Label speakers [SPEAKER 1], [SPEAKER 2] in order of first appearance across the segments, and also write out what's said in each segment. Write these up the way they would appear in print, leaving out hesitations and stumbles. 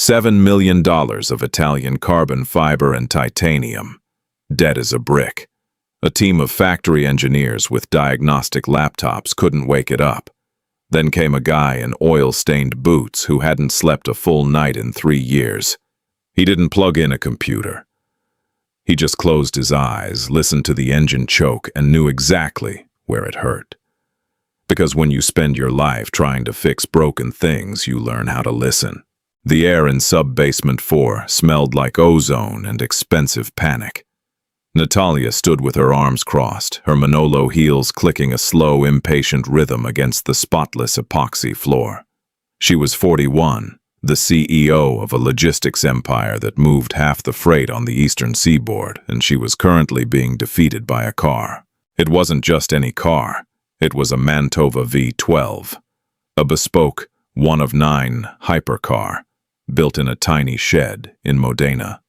[SPEAKER 1] $7 million of Italian carbon fiber and titanium. Dead as a brick. A team of factory engineers with diagnostic laptops couldn't wake it up. Then came a guy in oil-stained boots who hadn't slept a full night in 3 years. He didn't plug in a computer. He just closed his eyes, listened to the engine choke, and knew exactly where it hurt. Because when you spend your life trying to fix broken things, you learn how to listen. The air in sub-basement 4 smelled like ozone and expensive panic. Natalia stood with her arms crossed, her Manolo heels clicking a slow, impatient rhythm against the spotless epoxy floor. She was 41, the CEO of a logistics empire that moved half the freight on the eastern seaboard, and she was currently being defeated by a car. It wasn't just any car. It was a Mantova V12, a bespoke, one of 9 hypercar, built in a tiny shed in Modena.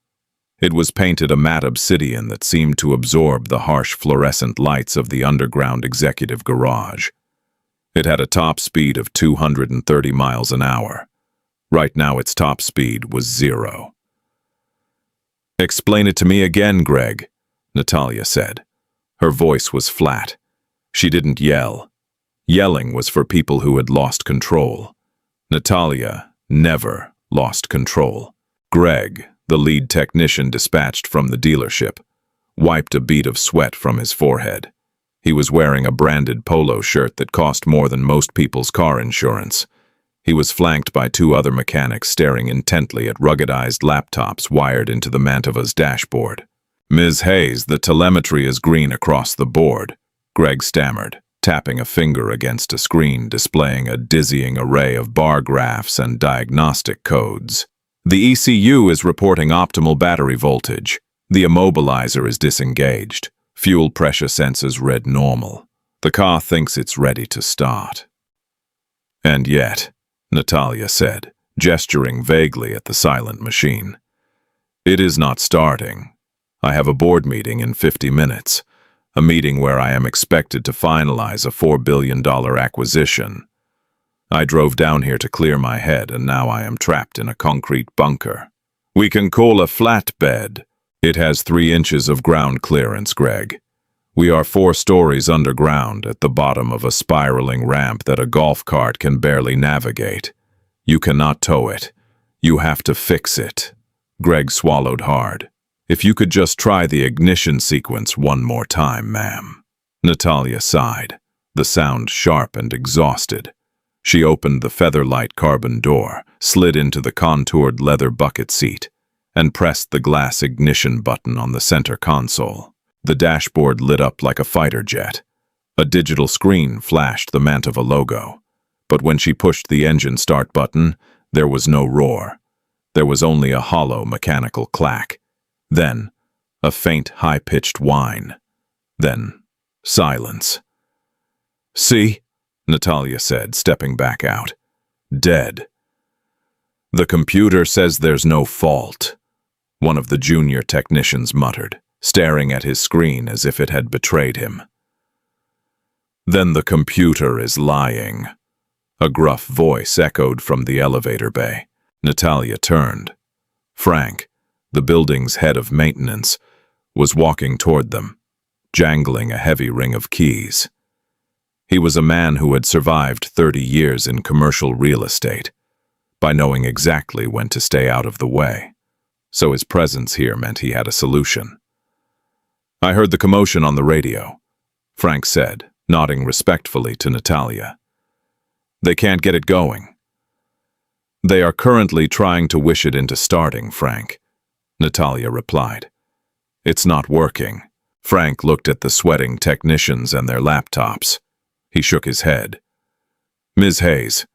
[SPEAKER 1] It was painted a matte obsidian that seemed to absorb the harsh fluorescent lights of the underground executive garage. It had a top speed of 230 miles an hour. Right now its top speed was 0. "Explain it to me again, Greg," Natalia said. Her voice was flat. She didn't yell. Yelling was for people who had lost control. Natalia never lost control. Greg, the lead technician dispatched from the dealership, wiped a bead of sweat from his forehead. He was wearing a branded polo shirt that cost more than most people's car insurance. He was flanked by 2 other mechanics staring intently at ruggedized laptops wired into the Mantova's dashboard. "Ms. Hayes, the telemetry is green across the board," Greg stammered, tapping a finger against a screen displaying a dizzying array of bar graphs and diagnostic codes. "The ECU is reporting optimal battery voltage. The immobilizer is disengaged. Fuel pressure sensors read normal. The car thinks it's ready to start." "And yet," Natalia said, gesturing vaguely at the silent machine, "it is not starting. I have a board meeting in 50 minutes, a meeting where I am expected to finalize a $4 billion acquisition. I drove down here to clear my head, and now I am trapped in a concrete bunker. We can call a flatbed. It has 3 inches of ground clearance, Greg. We are 4 stories underground at the bottom of a spiraling ramp that a golf cart can barely navigate. You cannot tow it. You have to fix it." Greg swallowed hard. "If you could just try the ignition sequence one more time, ma'am." Natalia sighed, the sound sharp and exhausted. She opened the featherlight carbon door, slid into the contoured leather bucket seat, and pressed the glass ignition button on the center console. The dashboard lit up like a fighter jet. A digital screen flashed the Mantova logo. But when she pushed the engine start button, there was no roar. There was only a hollow mechanical clack. Then, a faint, high-pitched whine. Then, silence. "See?" Natalia said, stepping back out. "Dead." "The computer says there's no fault," one of the junior technicians muttered, staring at his screen as if it had betrayed him. "Then the computer is lying," a gruff voice echoed from the elevator bay. Natalia turned. Frank, the building's head of maintenance, was walking toward them, jangling a heavy ring of keys. He was a man who had survived 30 years in commercial real estate, by knowing exactly when to stay out of the way. So his presence here meant he had a solution. "I heard the commotion on the radio," Frank said, nodding respectfully to Natalia. "They can't get it going." "They are currently trying to wish it into starting, Frank," Natalia replied. "It's not working." Frank looked at the sweating technicians and their laptops. He shook his head. "Ms. Hayes,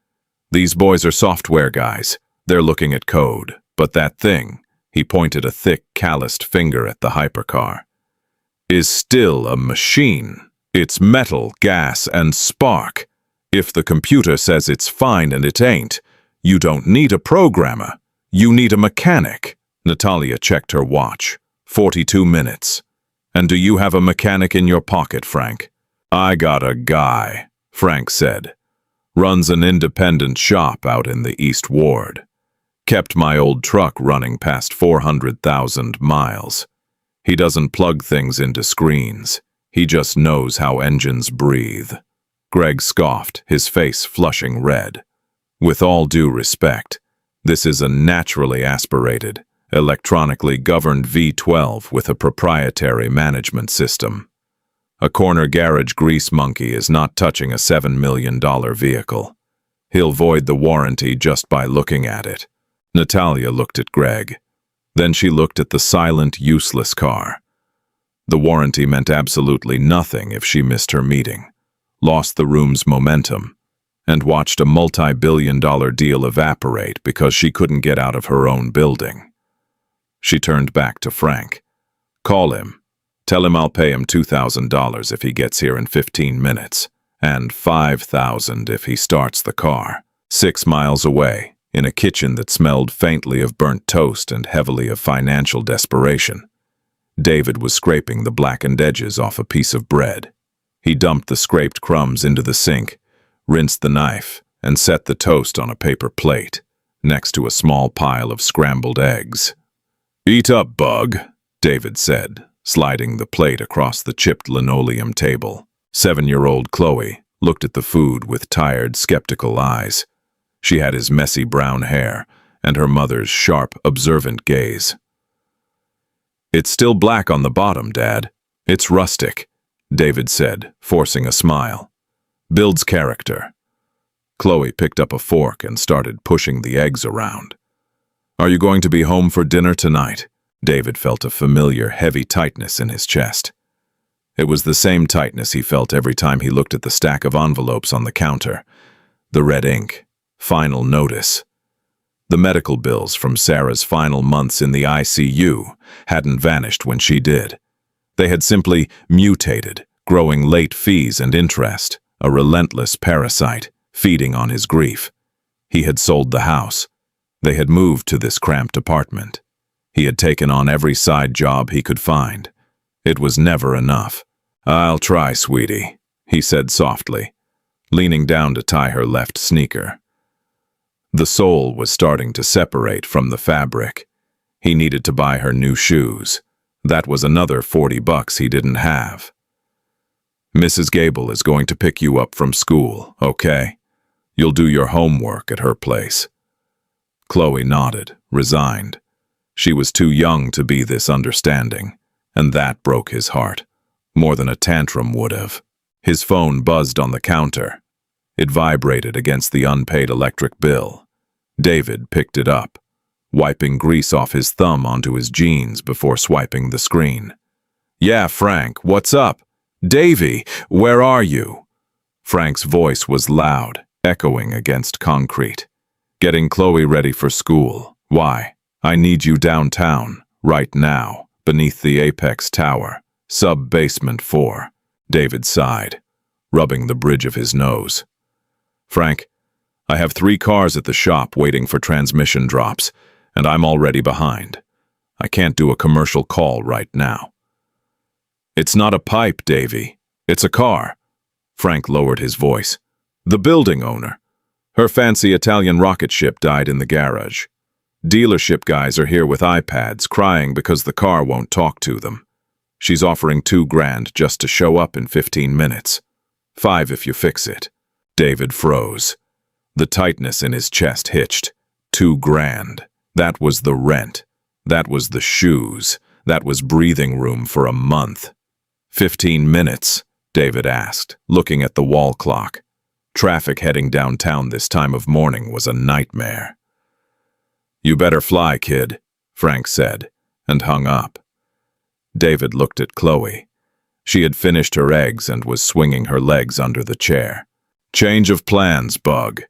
[SPEAKER 1] these boys are software guys. They're looking at code. But that thing," he pointed a thick, calloused finger at the hypercar, "is still a machine. It's metal, gas, and spark. If the computer says it's fine and it ain't, you don't need a programmer. You need a mechanic." Natalia checked her watch. 42 minutes. "And do you have a mechanic in your pocket, Frank?" "I got a guy," Frank said. "Runs an independent shop out in the East Ward. Kept my old truck running past 400,000 miles. He doesn't plug things into screens. He just knows how engines breathe. Greg scoffed, his face flushing red. With all due respect, this is a naturally aspirated, electronically governed V12 with a proprietary management system. A corner garage grease monkey is not touching a $7 million vehicle. He'll void the warranty just by looking at it. Natalia looked at Greg. Then she looked at the silent, useless car. The warranty meant absolutely nothing if she missed her meeting, lost the room's momentum, and watched a multi-billion-dollar deal evaporate because she couldn't get out of her own building. She turned back to Frank. "Call him. Tell him I'll pay him $2,000 if he gets here in 15 minutes, and $5,000 if he starts the car." 6 miles away, in a kitchen that smelled faintly of burnt toast and heavily of financial desperation, David was scraping the blackened edges off a piece of bread. He dumped the scraped crumbs into the sink, rinsed the knife, and set the toast on a paper plate, next to a small pile of scrambled eggs. "Eat up, bug," David said, sliding the plate across the chipped linoleum table. 7-year-old Chloe looked at the food with tired, skeptical eyes. She had his messy brown hair and her mother's sharp, observant gaze. "It's still black on the bottom, Dad. It's rustic," David said, forcing a smile. "Builds character." Chloe picked up a fork and started pushing the eggs around. "Are you going to be home for dinner tonight?" David felt a familiar, heavy tightness in his chest. It was the same tightness he felt every time he looked at the stack of envelopes on the counter. The red ink. Final notice. The medical bills from Sarah's final months in the ICU hadn't vanished when she did. They had simply mutated, growing late fees and interest, a relentless parasite, feeding on his grief. He had sold the house. They had moved to this cramped apartment. He had taken on every side job he could find. It was never enough. "I'll try, sweetie," he said softly, leaning down to tie her left sneaker. The sole was starting to separate from the fabric. He needed to buy her new shoes. That was another $40 he didn't have. "Mrs. Gable is going to pick you up from school, okay? You'll do your homework at her place." Chloe nodded, resigned. She was too young to be this understanding, and that broke his heart, more than a tantrum would have. His phone buzzed on the counter. It vibrated against the unpaid electric bill. David picked it up, wiping grease off his thumb onto his jeans before swiping the screen. "Yeah, Frank, what's up? Davy, where are you?" Frank's voice was loud, echoing against concrete. "Getting Chloe ready for school. Why? I need you downtown, right now, beneath the Apex Tower, sub-basement 4. David sighed, rubbing the bridge of his nose. "Frank, I have 3 cars at the shop waiting for transmission drops, and I'm already behind. I can't do a commercial call right now." "It's not a pipe, Davy. It's a car." Frank lowered his voice. "The building owner. Her fancy Italian rocket ship died in the garage. Dealership guys are here with iPads, crying because the car won't talk to them. She's offering $2,000 just to show up in 15 minutes. $5 if you fix it." David froze. The tightness in his chest hitched. $2,000. That was the rent. That was the shoes. That was breathing room for a month. 15 minutes, David asked, looking at the wall clock. Traffic heading downtown this time of morning was a nightmare. "You better fly, kid," Frank said, and hung up. David looked at Chloe. She had finished her eggs and was swinging her legs under the chair. "Change of plans, Bug,"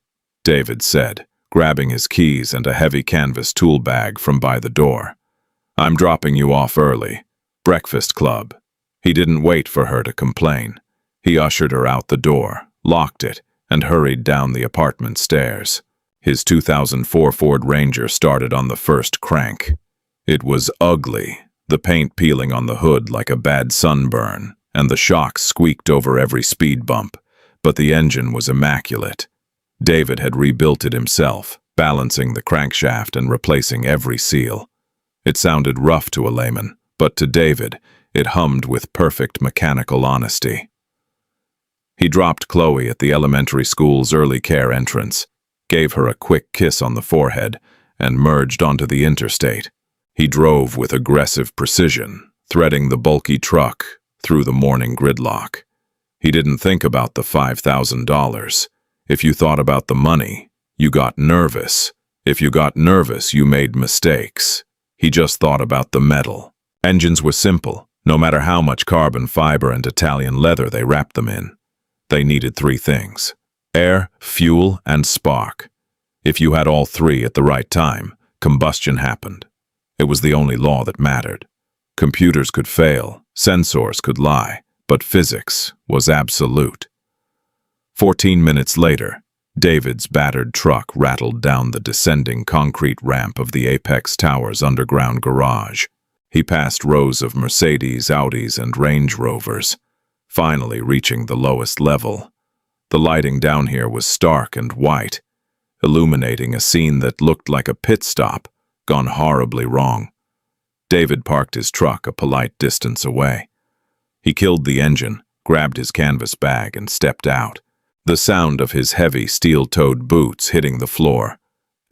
[SPEAKER 1] David said, grabbing his keys and a heavy canvas tool bag from by the door. "I'm dropping you off early. Breakfast club." He didn't wait for her to complain. He ushered her out the door, locked it, and hurried down the apartment stairs. His 2004 Ford Ranger started on the first crank. It was ugly, the paint peeling on the hood like a bad sunburn, and the shocks squeaked over every speed bump, but the engine was immaculate. David had rebuilt it himself, balancing the crankshaft and replacing every seal. It sounded rough to a layman, but to David, it hummed with perfect mechanical honesty. He dropped Chloe at the elementary school's early care entrance, gave her a quick kiss on the forehead, and merged onto the interstate. He drove with aggressive precision, threading the bulky truck through the morning gridlock. He didn't think about the $5,000. If you thought about the money, you got nervous. If you got nervous, you made mistakes. He just thought about the metal. Engines were simple, no matter how much carbon fiber and Italian leather they wrapped them in. They needed three things: air, fuel, and spark. If you had all three at the right time, combustion happened. It was the only law that mattered. Computers could fail, sensors could lie, but physics was absolute. 14 minutes later, David's battered truck rattled down the descending concrete ramp of the Apex Tower's underground garage. He passed rows of Mercedes, Audis, and Range Rovers, finally reaching the lowest level. The lighting down here was stark and white, illuminating a scene that looked like a pit stop gone horribly wrong. David parked his truck a polite distance away. He killed the engine, grabbed his canvas bag, and stepped out. The sound of his heavy steel-toed boots hitting the floor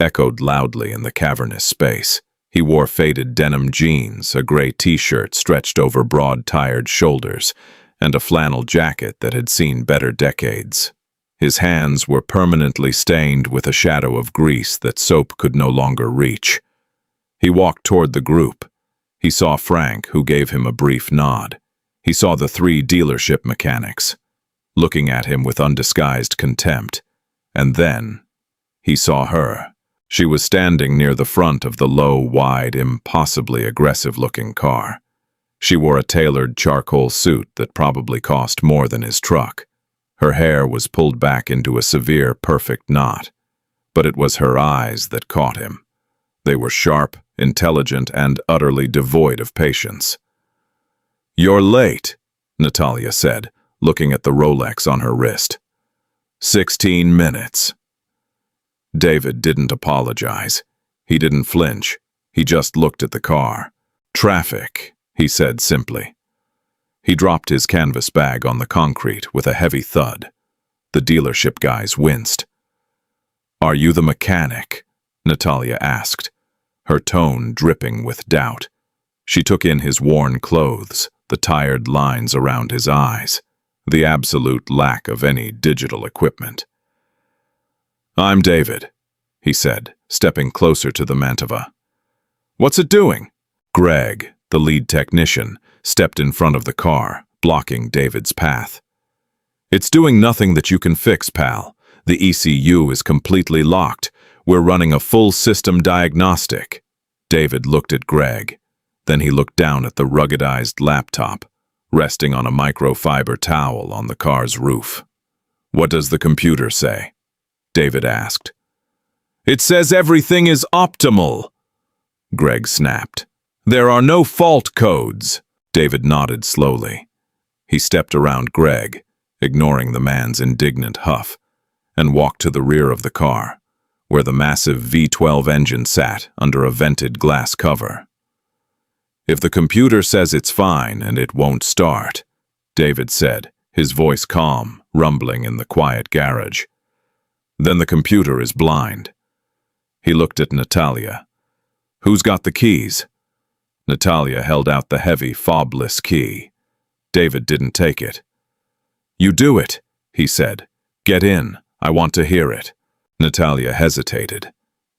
[SPEAKER 1] echoed loudly in the cavernous space. He wore faded denim jeans, a gray t-shirt stretched over broad, tired shoulders, and a flannel jacket that had seen better decades. His hands were permanently stained with a shadow of grease that soap could no longer reach. He walked toward the group. He saw Frank, who gave him a brief nod. He saw the three dealership mechanics, looking at him with undisguised contempt. And then he saw her. She was standing near the front of the low, wide, impossibly aggressive-looking car. She wore a tailored charcoal suit that probably cost more than his truck. Her hair was pulled back into a severe, perfect knot. But it was her eyes that caught him. They were sharp, intelligent, and utterly devoid of patience. "You're late," Natalia said, looking at the Rolex on her wrist. 16 minutes. David didn't apologize. He didn't flinch. He just looked at the car. "Traffic," he said simply. He dropped his canvas bag on the concrete with a heavy thud. The dealership guys winced. "Are you the mechanic?" Natalia asked, her tone dripping with doubt. She took in his worn clothes, the tired lines around his eyes, the absolute lack of any digital equipment. "I'm David," he said, stepping closer to the Mantova. "What's it doing?" Greg, the lead technician, stepped in front of the car, blocking David's path. "It's doing nothing that you can fix, pal. The ECU is completely locked. We're running a full system diagnostic." David looked at Greg. Then he looked down at the ruggedized laptop, resting on a microfiber towel on the car's roof. "What does the computer say?" David asked. "It says everything is optimal," Greg snapped. "There are no fault codes." David nodded slowly. He stepped around Greg, ignoring the man's indignant huff, and walked to the rear of the car, where the massive V12 engine sat under a vented glass cover. "If the computer says it's fine and it won't start," David said, his voice calm, rumbling in the quiet garage, "then the computer is blind." He looked at Natalia. "Who's got the keys?" Natalia held out the heavy, fobless key. David didn't take it. "You do it," he said. "Get in. I want to hear it." Natalia hesitated.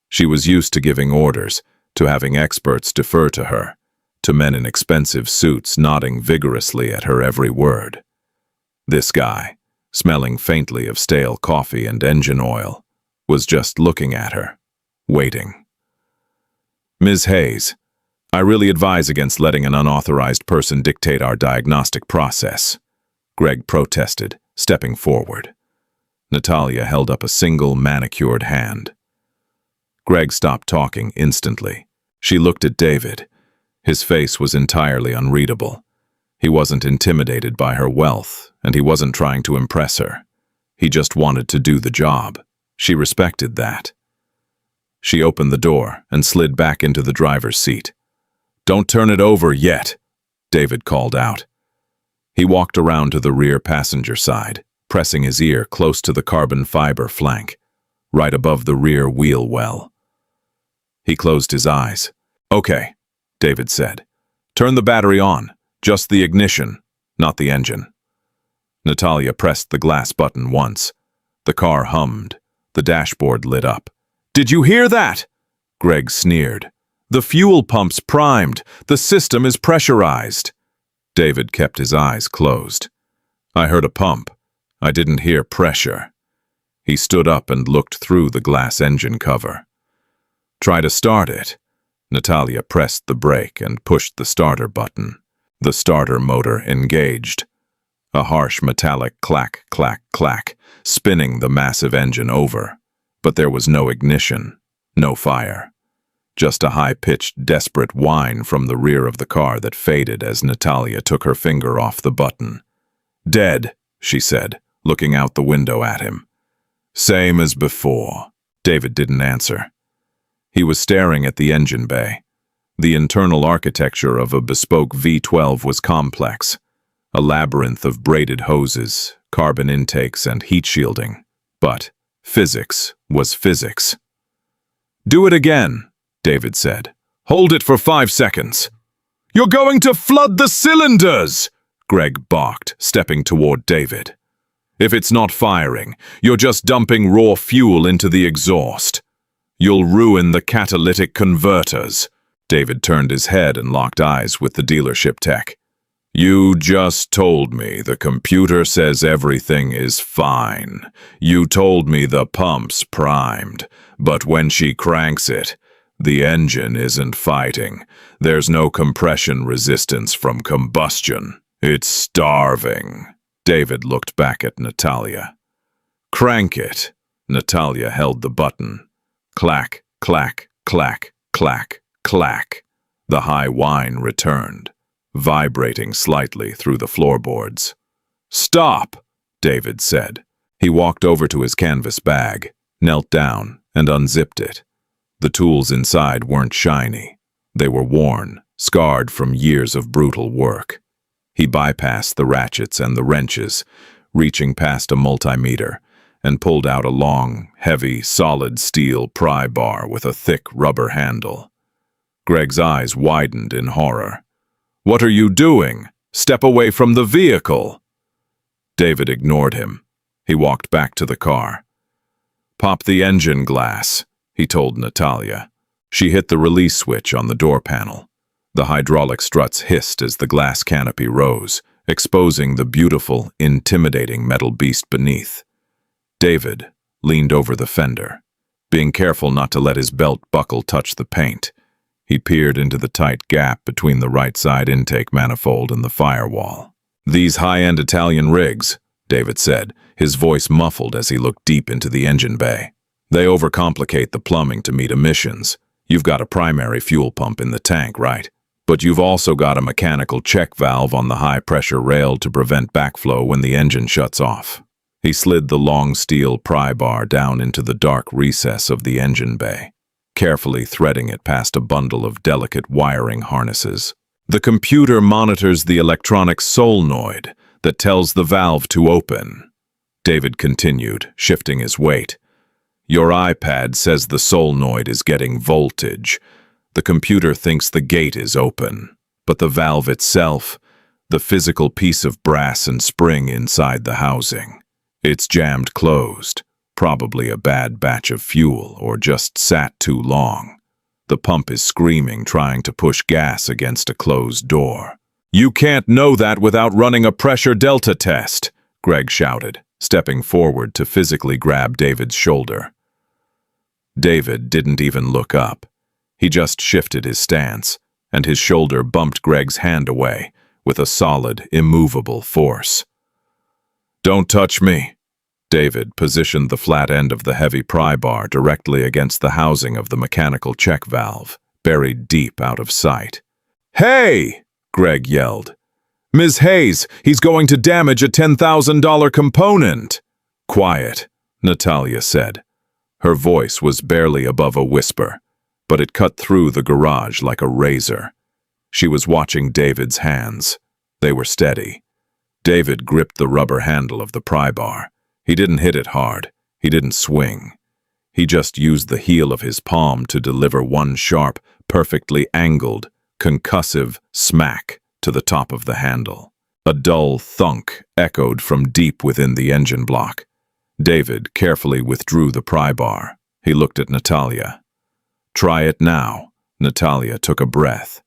[SPEAKER 1] She was used to giving orders, to having experts defer to her, to men in expensive suits nodding vigorously at her every word. This guy, smelling faintly of stale coffee and engine oil, was just looking at her, waiting. "Ms. Hayes, I really advise against letting an unauthorized person dictate our diagnostic process," Greg protested, stepping forward. Natalia held up a single manicured hand. Greg stopped talking instantly. She looked at David. His face was entirely unreadable. He wasn't intimidated by her wealth, and he wasn't trying to impress her. He just wanted to do the job. She respected that. She opened the door and slid back into the driver's seat. "Don't turn it over yet," David called out. He walked around to the rear passenger side, pressing his ear close to the carbon fiber flank, right above the rear wheel well. He closed his eyes. "Okay," David said. "Turn the battery on, just the ignition, not the engine." Natalia pressed the glass button once. The car hummed. The dashboard lit up. "Did you hear that?" Greg sneered. "The fuel pump's primed. The system is pressurized." David kept his eyes closed. "I heard a pump. I didn't hear pressure." He stood up and looked through the glass engine cover. "Try to start it." Natalia pressed the brake and pushed the starter button. The starter motor engaged. A harsh metallic clack, clack, clack, spinning the massive engine over. But there was no ignition, no fire. Just a high-pitched, desperate whine from the rear of the car that faded as Natalia took her finger off the button. "Dead," she said, looking out the window at him. "Same as before." David didn't answer. He was staring at the engine bay. The internal architecture of a bespoke V12 was complex. A labyrinth of braided hoses, carbon intakes, and heat shielding. But physics was physics. "Do it again," David said. "Hold it for 5 seconds." "You're going to flood the cylinders!" Greg barked, stepping toward David. "If it's not firing, you're just dumping raw fuel into the exhaust. You'll ruin the catalytic converters." David turned his head and locked eyes with the dealership tech. "You just told me the computer says everything is fine. You told me the pump's primed, but when she cranks it, the engine isn't fighting. There's no compression resistance from combustion. It's starving." David looked back at Natalia. "Crank it." Natalia held the button. Clack, clack, clack, clack, clack. The high whine returned, vibrating slightly through the floorboards. "Stop," David said. He walked over to his canvas bag, knelt down, and unzipped it. The tools inside weren't shiny. They were worn, scarred from years of brutal work. He bypassed the ratchets and the wrenches, reaching past a multimeter, and pulled out a long, heavy, solid steel pry bar with a thick rubber handle. Greg's eyes widened in horror. "What are you doing? Step away from the vehicle!" David ignored him. He walked back to the car. "Pop the engine glass," he told Natalia. She hit the release switch on the door panel. The hydraulic struts hissed as the glass canopy rose, exposing the beautiful, intimidating metal beast beneath. David leaned over the fender, being careful not to let his belt buckle touch the paint. He peered into the tight gap between the right side intake manifold and the firewall. "These high-end Italian rigs," David said, his voice muffled as he looked deep into the engine bay. "They overcomplicate the plumbing to meet emissions. You've got a primary fuel pump in the tank, right? But you've also got a mechanical check valve on the high-pressure rail to prevent backflow when the engine shuts off." He slid the long steel pry bar down into the dark recess of the engine bay, carefully threading it past a bundle of delicate wiring harnesses. "The computer monitors the electronic solenoid that tells the valve to open," David continued, shifting his weight. "Your iPad says the solenoid is getting voltage. The computer thinks the gate is open, but the valve itself, the physical piece of brass and spring inside the housing, it's jammed closed, probably a bad batch of fuel or just sat too long. The pump is screaming, trying to push gas against a closed door." "You can't know that without running a pressure delta test," Greg shouted, stepping forward to physically grab David's shoulder. David didn't even look up. He just shifted his stance, and his shoulder bumped Greg's hand away with a solid, immovable force. "Don't touch me." David positioned the flat end of the heavy pry bar directly against the housing of the mechanical check valve, buried deep out of sight. "Hey!" Greg yelled. "Ms. Hayes, he's going to damage a $10,000 component." "Quiet," Natalia said. Her voice was barely above a whisper, but it cut through the garage like a razor. She was watching David's hands. They were steady. David gripped the rubber handle of the pry bar. He didn't hit it hard. He didn't swing. He just used the heel of his palm to deliver one sharp, perfectly angled, concussive smack to the top of the handle. A dull thunk echoed from deep within the engine block. David carefully withdrew the pry bar. He looked at Natalia. "Try it now." Natalia took a breath.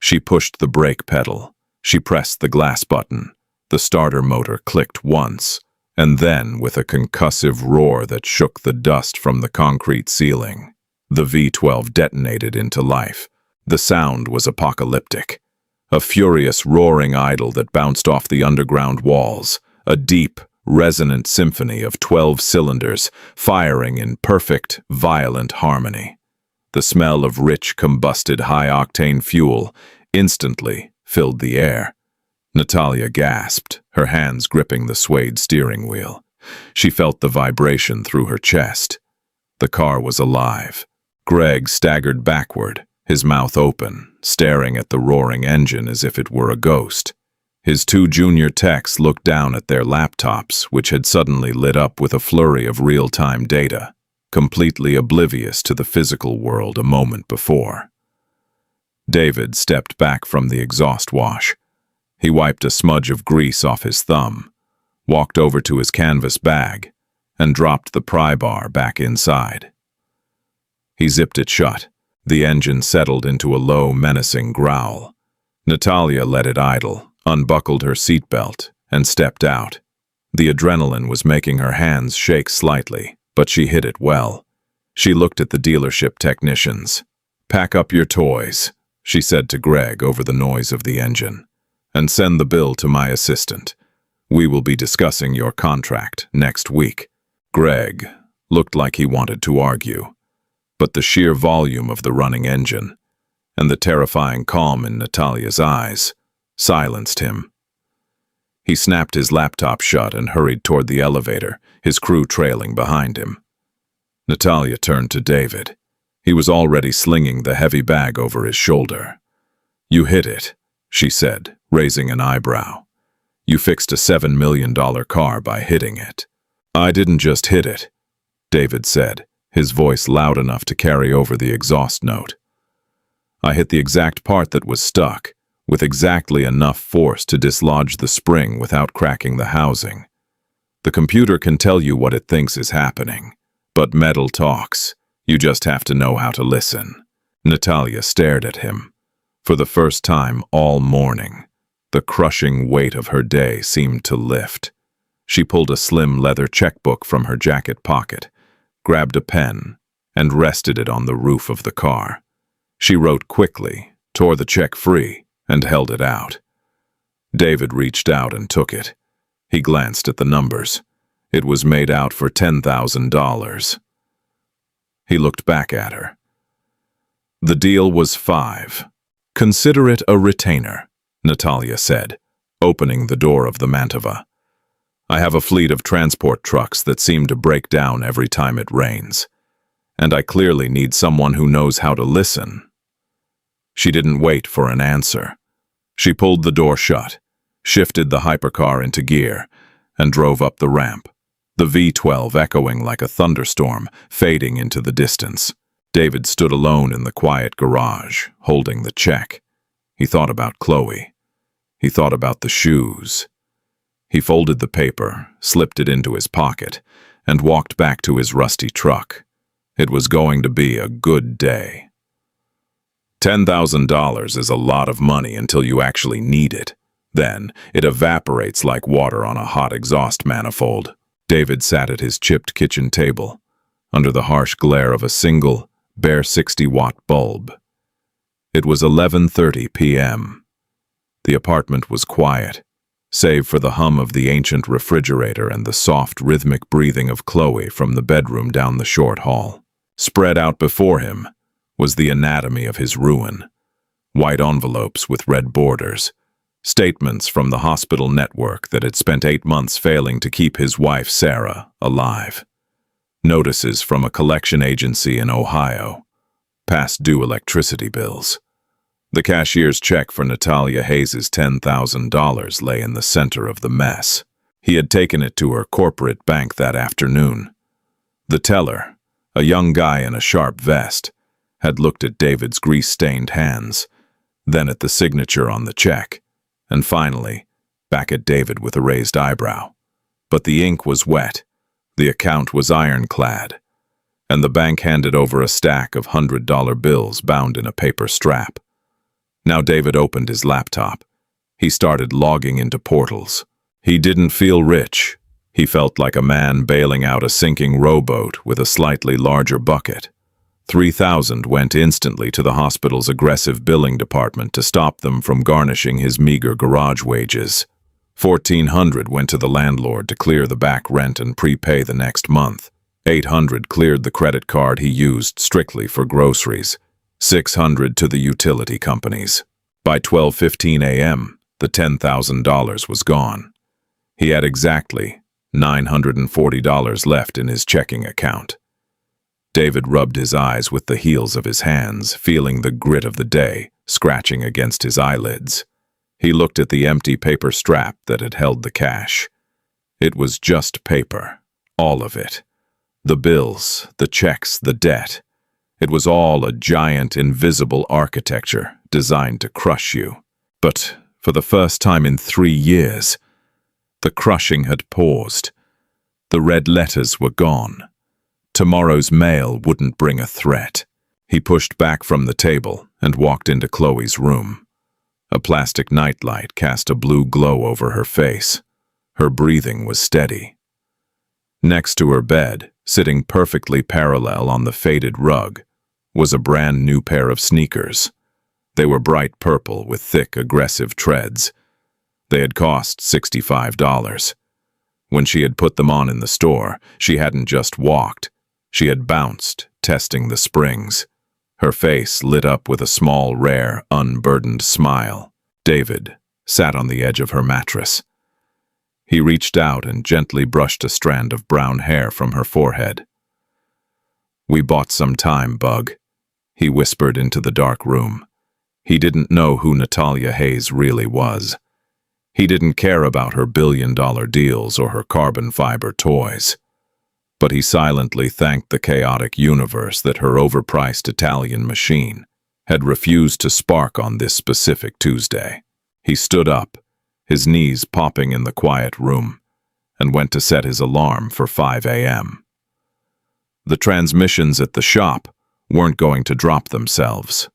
[SPEAKER 1] She pushed the brake pedal. She pressed the glass button. The starter motor clicked once, and then, with a concussive roar that shook the dust from the concrete ceiling, the V12 detonated into life. The sound was apocalyptic. A furious, roaring idol that bounced off the underground walls, a deep, resonant symphony of 12 cylinders firing in perfect, violent harmony. The smell of rich, combusted, high-octane fuel instantly filled the air. Natalia gasped, her hands gripping the suede steering wheel. She felt the vibration through her chest. The car was alive. Greg staggered backward, his mouth open, staring at the roaring engine as if it were a ghost. His two junior techs looked down at their laptops, which had suddenly lit up with a flurry of real-time data, completely oblivious to the physical world a moment before. David stepped back from the exhaust wash. He wiped a smudge of grease off his thumb, walked over to his canvas bag, and dropped the pry bar back inside. He zipped it shut. The engine settled into a low, menacing growl. Natalia let it idle, unbuckled her seatbelt, and stepped out. The adrenaline was making her hands shake slightly, but she hid it well. She looked at the dealership technicians. "Pack up your toys," she said to Greg over the noise of the engine, "and send the bill to my assistant. We will be discussing your contract next week." Greg looked like he wanted to argue, but the sheer volume of the running engine and the terrifying calm in Natalia's eyes silenced him. He snapped his laptop shut and hurried toward the elevator, his crew trailing behind him. Natalia turned to David. He was already slinging the heavy bag over his shoulder. "You hit it," she said, raising an eyebrow. "You fixed a $7 million car by hitting it." "I didn't just hit it," David said, his voice loud enough to carry over the exhaust note. "I hit the exact part that was stuck, with exactly enough force to dislodge the spring without cracking the housing. The computer can tell you what it thinks is happening, but metal talks. You just have to know how to listen." Natalia stared at him. For the first time all morning, the crushing weight of her day seemed to lift. She pulled a slim leather checkbook from her jacket pocket, grabbed a pen, and rested it on the roof of the car. She wrote quickly, tore the check free, and held it out. David reached out and took it. He glanced at the numbers. It was made out for $10,000. He looked back at her. The deal was 5. "Consider it a retainer," Natalia said, opening the door of the Mantova. "I have a fleet of transport trucks that seem to break down every time it rains, and I clearly need someone who knows how to listen." She didn't wait for an answer. She pulled the door shut, shifted the hypercar into gear, and drove up the ramp, the V12 echoing like a thunderstorm, fading into the distance. David stood alone in the quiet garage, holding the check. He thought about Chloe. He thought about the shoes. He folded the paper, slipped it into his pocket, and walked back to his rusty truck. It was going to be a good day. $10,000 is a lot of money until you actually need it. Then, it evaporates like water on a hot exhaust manifold. David sat at his chipped kitchen table, under the harsh glare of a single, bare 60-watt bulb. It was 11:30 p.m. The apartment was quiet, save for the hum of the ancient refrigerator and the soft, rhythmic breathing of Chloe from the bedroom down the short hall. Spread out before him was the anatomy of his ruin. White envelopes with red borders, statements from the hospital network that had spent 8 months failing to keep his wife, Sarah, alive. Notices from a collection agency in Ohio. Past due electricity bills. The cashier's check for Natalia Hayes' $10,000 lay in the center of the mess. He had taken it to her corporate bank that afternoon. The teller, a young guy in a sharp vest, had looked at David's grease-stained hands, then at the signature on the check, and finally, back at David with a raised eyebrow. But the ink was wet, the account was ironclad, and the bank handed over a stack of $100 bills bound in a paper strap. Now David opened his laptop. He started logging into portals. He didn't feel rich. He felt like a man bailing out a sinking rowboat with a slightly larger bucket. $3,000 went instantly to the hospital's aggressive billing department to stop them from garnishing his meager garage wages. $1,400 went to the landlord to clear the back rent and prepay the next month. $800 cleared the credit card he used strictly for groceries. $600 to the utility companies. By 12:15 a.m., the $10,000 was gone. He had exactly $940 left in his checking account. David rubbed his eyes with the heels of his hands, feeling the grit of the day scratching against his eyelids. He looked at the empty paper strap that had held the cash. It was just paper, all of it. The bills, the checks, the debt. It was all a giant, invisible architecture designed to crush you. But for the first time in 3 years, the crushing had paused. The red letters were gone. Tomorrow's mail wouldn't bring a threat. He pushed back from the table and walked into Chloe's room. A plastic nightlight cast a blue glow over her face. Her breathing was steady. Next to her bed, sitting perfectly parallel on the faded rug, was a brand new pair of sneakers. They were bright purple with thick, aggressive treads. They had cost $65. When she had put them on in the store, she hadn't just walked. She had bounced, testing the springs. Her face lit up with a small, rare, unburdened smile. David sat on the edge of her mattress. He reached out and gently brushed a strand of brown hair from her forehead. "We bought some time, Bug," he whispered into the dark room. He didn't know who Natalia Hayes really was. He didn't care about her billion-dollar deals or her carbon fiber toys. But he silently thanked the chaotic universe that her overpriced Italian machine had refused to spark on this specific Tuesday. He stood up, his knees popping in the quiet room, and went to set his alarm for 5 a.m. The transmissions at the shop weren't going to drop themselves.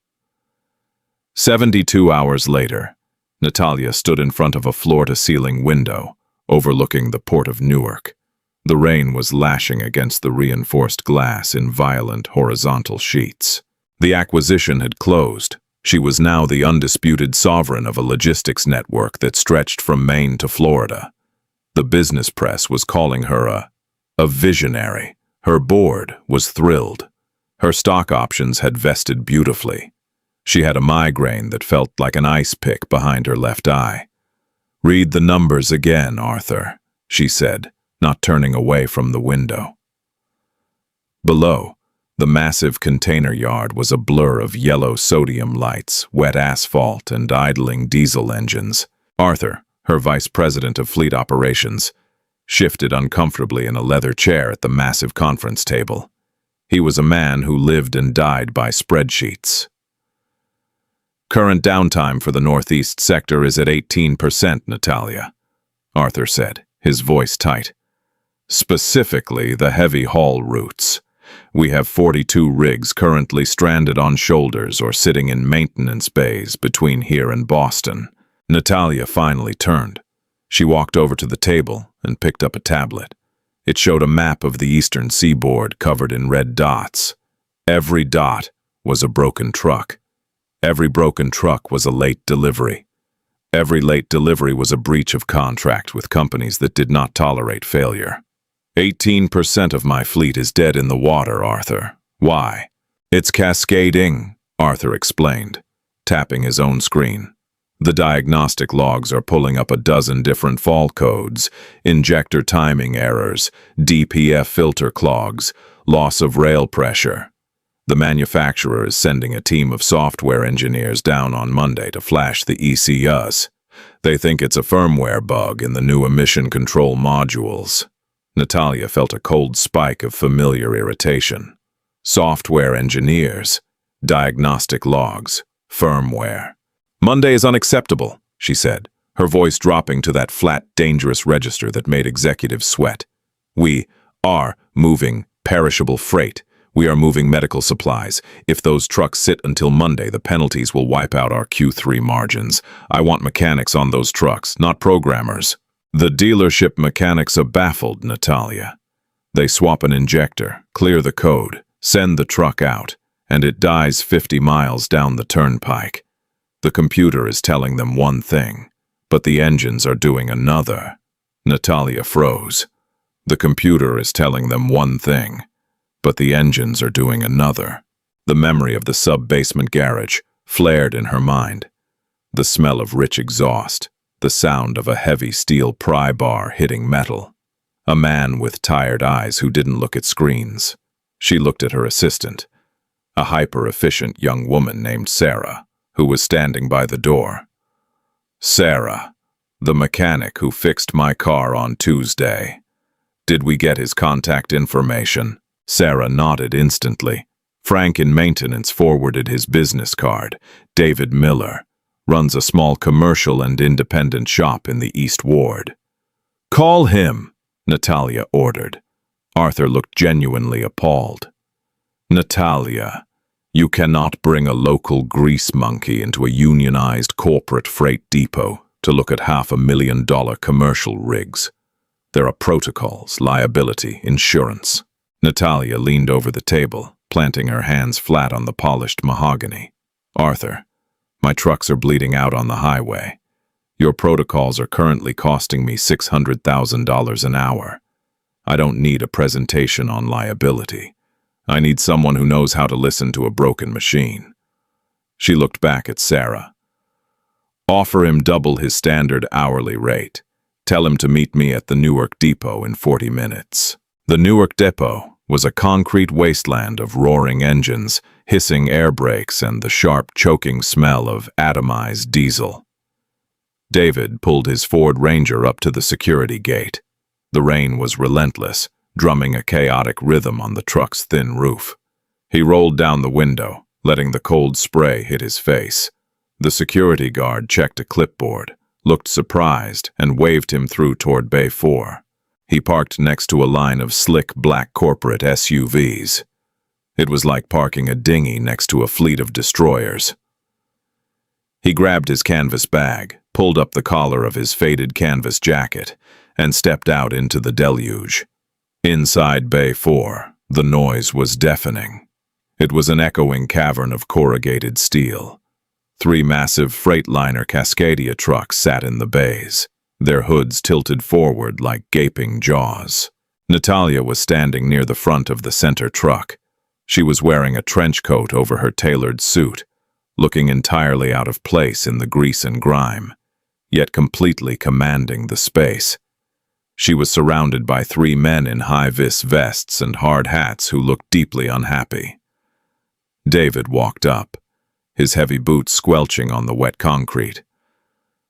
[SPEAKER 1] 72 hours later, Natalia stood in front of a floor-to-ceiling window overlooking the port of Newark. The rain was lashing against the reinforced glass in violent horizontal sheets. The acquisition had closed. She was now the undisputed sovereign of a logistics network that stretched from Maine to Florida. The business press was calling her a visionary. Her board was thrilled. Her stock options had vested beautifully. She had a migraine that felt like an ice pick behind her left eye. "Read the numbers again, Arthur," she said, not turning away from the window. Below, the massive container yard was a blur of yellow sodium lights, wet asphalt, and idling diesel engines. Arthur, her vice president of fleet operations, shifted uncomfortably in a leather chair at the massive conference table. He was a man who lived and died by spreadsheets. "Current downtime for the Northeast sector is at 18%, Natalia," Arthur said, his voice tight. "Specifically, the heavy haul routes. We have 42 rigs currently stranded on shoulders or sitting in maintenance bays between here and Boston." Natalia finally turned. She walked over to the table and picked up a tablet. It showed a map of the eastern seaboard covered in red dots. Every dot was a broken truck. Every broken truck was a late delivery. Every late delivery was a breach of contract with companies that did not tolerate failure. 18% of my fleet is dead in the water, Arthur. Why? It's cascading, Arthur explained, tapping his own screen. The diagnostic logs are pulling up a dozen different fault codes: injector timing errors, DPF filter clogs, loss of rail pressure. The manufacturer is sending a team of software engineers down on Monday to flash the ECUs. They think it's a firmware bug in the new emission control modules. Natalia felt a cold spike of familiar irritation. Software engineers, diagnostic logs, firmware. "Monday is unacceptable," she said, her voice dropping to that flat, dangerous register that made executives sweat. "We are moving perishable freight. We are moving medical supplies. If those trucks sit until Monday, the penalties will wipe out our Q3 margins. I want mechanics on those trucks, not programmers." The dealership mechanics are baffled, Natalia. They swap an injector, clear the code, send the truck out, and it dies 50 miles down the turnpike. The computer is telling them one thing, but the engines are doing another. Natalia froze. The computer is telling them one thing, but the engines are doing another. The memory of the sub-basement garage flared in her mind. The smell of rich exhaust, the sound of a heavy steel pry bar hitting metal. A man with tired eyes who didn't look at screens. She looked at her assistant, a hyper-efficient young woman named Sarah, who was standing by the door. "Sarah, the mechanic who fixed my car on Tuesday. Did we get his contact information?" Sarah nodded instantly. "Frank in maintenance forwarded his business card. David Miller runs a small commercial and independent shop in the East Ward." "Call him," Natalia ordered. Arthur looked genuinely appalled. "Natalia, you cannot bring a local grease monkey into a unionized corporate freight depot to look at $500,000 commercial rigs. There are protocols, liability, insurance." Natalia leaned over the table, planting her hands flat on the polished mahogany. "Arthur, my trucks are bleeding out on the highway. Your protocols are currently costing me $600,000 an hour. I don't need a presentation on liability. I need someone who knows how to listen to a broken machine." She looked back at Sarah. "Offer him double his standard hourly rate. Tell him to meet me at the Newark Depot in 40 minutes. The Newark Depot was a concrete wasteland of roaring engines, hissing air brakes, and the sharp, choking smell of atomized diesel. David pulled his Ford Ranger up to the security gate. The rain was relentless, drumming a chaotic rhythm on the truck's thin roof. He rolled down the window, letting the cold spray hit his face. The security guard checked a clipboard, looked surprised, and waved him through toward Bay 4. He parked next to a line of slick black corporate SUVs. It was like parking a dinghy next to a fleet of destroyers. He grabbed his canvas bag, pulled up the collar of his faded canvas jacket, and stepped out into the deluge. Inside Bay 4, the noise was deafening. It was an echoing cavern of corrugated steel. 3 massive Freightliner Cascadia trucks sat in the bays, their hoods tilted forward like gaping jaws. Natalia was standing near the front of the center truck. She was wearing a trench coat over her tailored suit, looking entirely out of place in the grease and grime, yet completely commanding the space. She was surrounded by 3 men in high-vis vests and hard hats who looked deeply unhappy. David walked up, his heavy boots squelching on the wet concrete.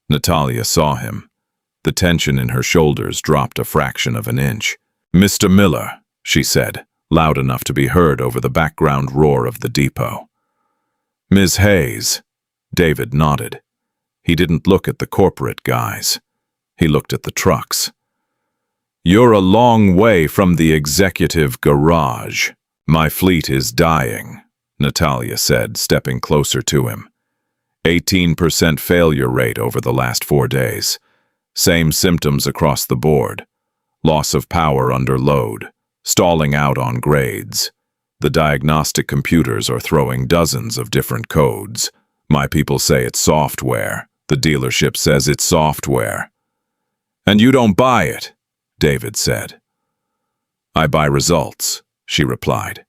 [SPEAKER 1] Natalia saw him. The tension in her shoulders dropped a fraction of an inch. "Mr. Miller," she said, loud enough to be heard over the background roar of the depot. "Ms. Hayes." David nodded. He didn't look at the corporate guys. He looked at the trucks. "You're a long way from the executive garage. My fleet is dying," Natalia said, stepping closer to him. 18% failure rate over the last 4 days. Same symptoms across the board. Loss of power under load. Stalling out on grades. The diagnostic computers are throwing dozens of different codes. My people say it's software. The dealership says it's software. "And you don't buy it," David said. "I buy results," she replied.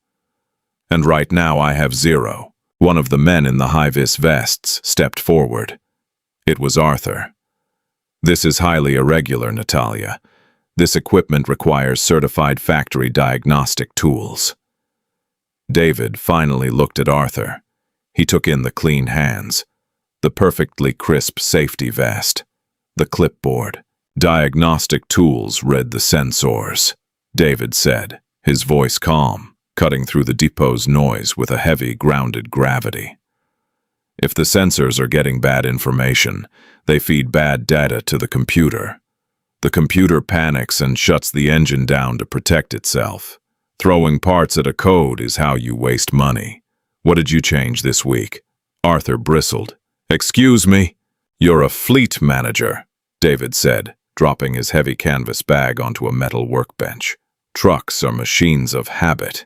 [SPEAKER 1] "And right now I have 0. One of the men in the high-vis vests stepped forward. It was Arthur. "This is highly irregular, Natalia. This equipment requires certified factory diagnostic tools." David finally looked at Arthur. He took in the clean hands, the perfectly crisp safety vest, the clipboard. "Diagnostic tools read the sensors," David said, his voice calm, cutting through the depot's noise with a heavy, grounded gravity. "If the sensors are getting bad information, they feed bad data to the computer. The computer panics and shuts the engine down to protect itself. Throwing parts at a code is how you waste money. What did you change this week?" Arthur bristled. "Excuse me?" "You're a fleet manager," David said, dropping his heavy canvas bag onto a metal workbench. "Trucks are machines of habit.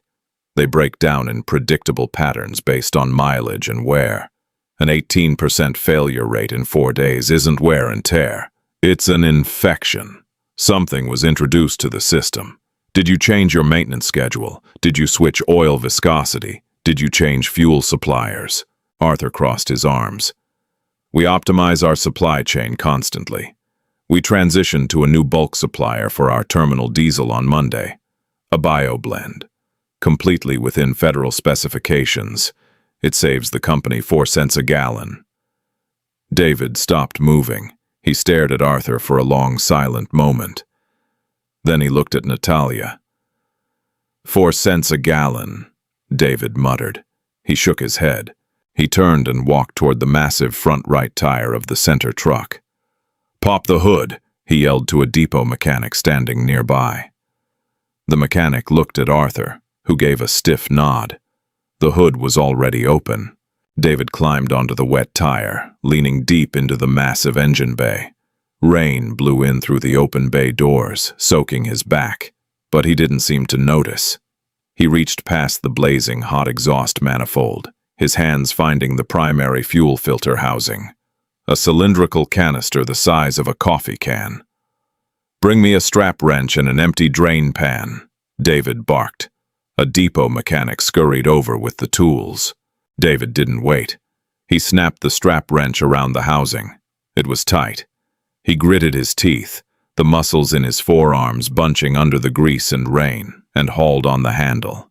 [SPEAKER 1] They break down in predictable patterns based on mileage and wear. An 18% failure rate in 4 days isn't wear and tear. It's an infection. Something was introduced to the system. Did you change your maintenance schedule? Did you switch oil viscosity? Did you change fuel suppliers?" Arthur crossed his arms. "We optimize our supply chain constantly. We transitioned to a new bulk supplier for our terminal diesel on Monday. A bio-blend. Completely within federal specifications. It saves the company 4 cents a gallon." David stopped moving. He stared at Arthur for a long, silent moment. Then he looked at Natalia. "4 cents a gallon," David muttered. He shook his head. He turned and walked toward the massive front right tire of the center truck. "Pop the hood," he yelled to a depot mechanic standing nearby. The mechanic looked at Arthur, who gave a stiff nod. The hood was already open. David climbed onto the wet tire, leaning deep into the massive engine bay. Rain blew in through the open bay doors, soaking his back, but he didn't seem to notice. He reached past the blazing hot exhaust manifold, his hands finding the primary fuel filter housing. A cylindrical canister the size of a coffee can. "Bring me a strap wrench and an empty drain pan," David barked. A depot mechanic scurried over with the tools. David didn't wait. He snapped the strap wrench around the housing. It was tight. He gritted his teeth, the muscles in his forearms bunching under the grease and rain, and hauled on the handle.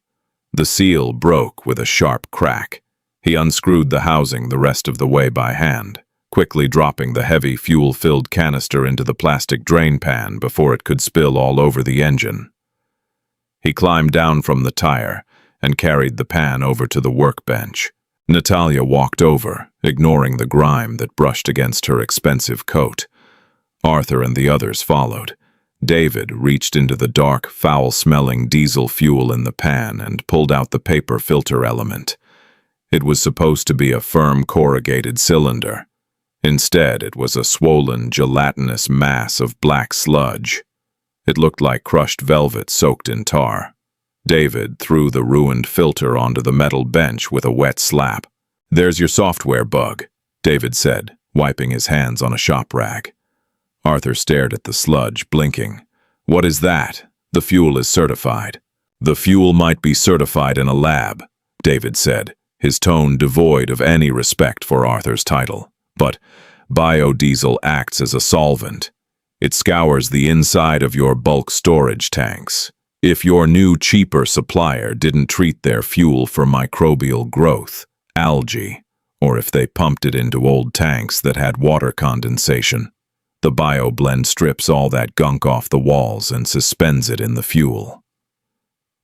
[SPEAKER 1] The seal broke with a sharp crack. He unscrewed the housing the rest of the way by hand, quickly dropping the heavy fuel-filled canister into the plastic drain pan before it could spill all over the engine. He climbed down from the tire and carried the pan over to the workbench. Natalia walked over, ignoring the grime that brushed against her expensive coat. Arthur and the others followed. David reached into the dark, foul-smelling diesel fuel in the pan and pulled out the paper filter element. It was supposed to be a firm corrugated cylinder. Instead, it was a swollen, gelatinous mass of black sludge. It looked like crushed velvet soaked in tar. David threw the ruined filter onto the metal bench with a wet slap. "There's your software bug," David said, wiping his hands on a shop rag. Arthur stared at the sludge, blinking. "What is that? The fuel is certified." "The fuel might be certified in a lab," David said, his tone devoid of any respect for Arthur's title. "But biodiesel acts as a solvent. It scours the inside of your bulk storage tanks. If your new, cheaper supplier didn't treat their fuel for microbial growth, algae, or if they pumped it into old tanks that had water condensation, the bio-blend strips all that gunk off the walls and suspends it in the fuel."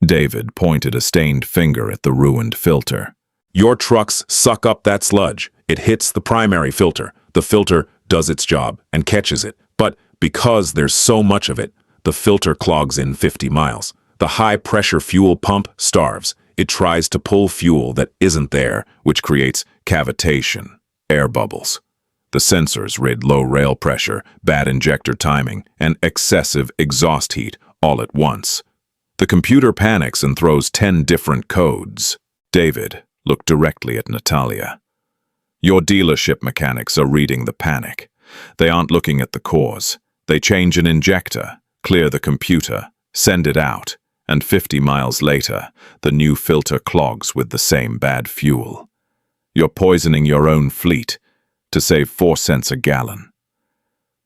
[SPEAKER 1] David pointed a stained finger at the ruined filter. "Your trucks suck up that sludge. It hits the primary filter. The filter does its job and catches it. But because there's so much of it, the filter clogs in 50 miles. The high-pressure fuel pump starves. It tries to pull fuel that isn't there, which creates cavitation, air bubbles. The sensors read low rail pressure, bad injector timing, and excessive exhaust heat all at once. The computer panics and throws 10 different codes." David looked directly at Natalia. "Your dealership mechanics are reading the panic. They aren't looking at the cause. They change an injector, clear the computer, send it out, and 50 miles later, the new filter clogs with the same bad fuel. You're poisoning your own fleet. to save 4 cents a gallon.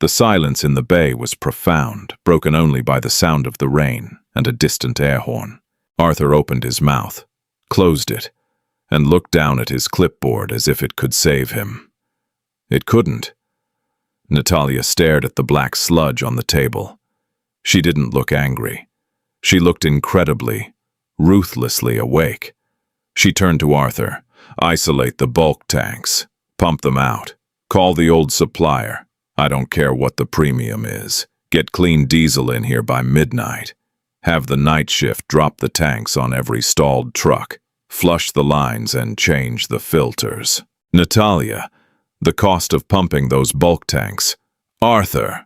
[SPEAKER 1] The silence in the bay was profound, broken only by the sound of the rain and a distant air horn. Arthur opened his mouth, closed it, and looked down at his clipboard as if it could save him. It couldn't. Natalia stared at the black sludge on the table. She didn't look angry. She looked incredibly, ruthlessly awake. She turned to Arthur. "Isolate the bulk tanks. Pump them out. Call the old supplier. I don't care what the premium is. Get clean diesel in here by midnight. Have the night shift drop the tanks on every stalled truck. Flush the lines and change the filters." "Natalia, the cost of pumping those bulk tanks." "Arthur,"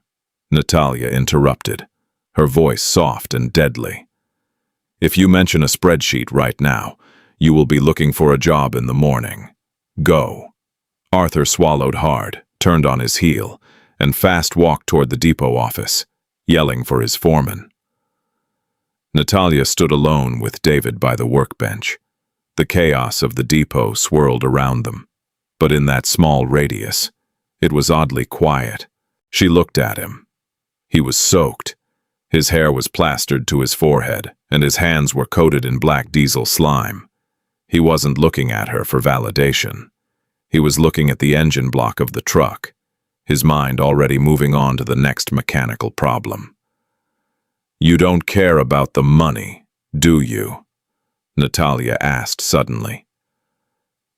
[SPEAKER 1] Natalia interrupted, her voice soft and deadly. "If you mention a spreadsheet right now, you will be looking for a job in the morning. Go." Arthur swallowed hard, turned on his heel, and fast-walked toward the depot office, yelling for his foreman. Natalia stood alone with David by the workbench. The chaos of the depot swirled around them, but in that small radius, it was oddly quiet. She looked at him. He was soaked. His hair was plastered to his forehead, and his hands were coated in black diesel slime. He wasn't looking at her for validation. He was looking at the engine block of the truck, his mind already moving on to the next mechanical problem. "You don't care about the money, do you?" Natalia asked suddenly.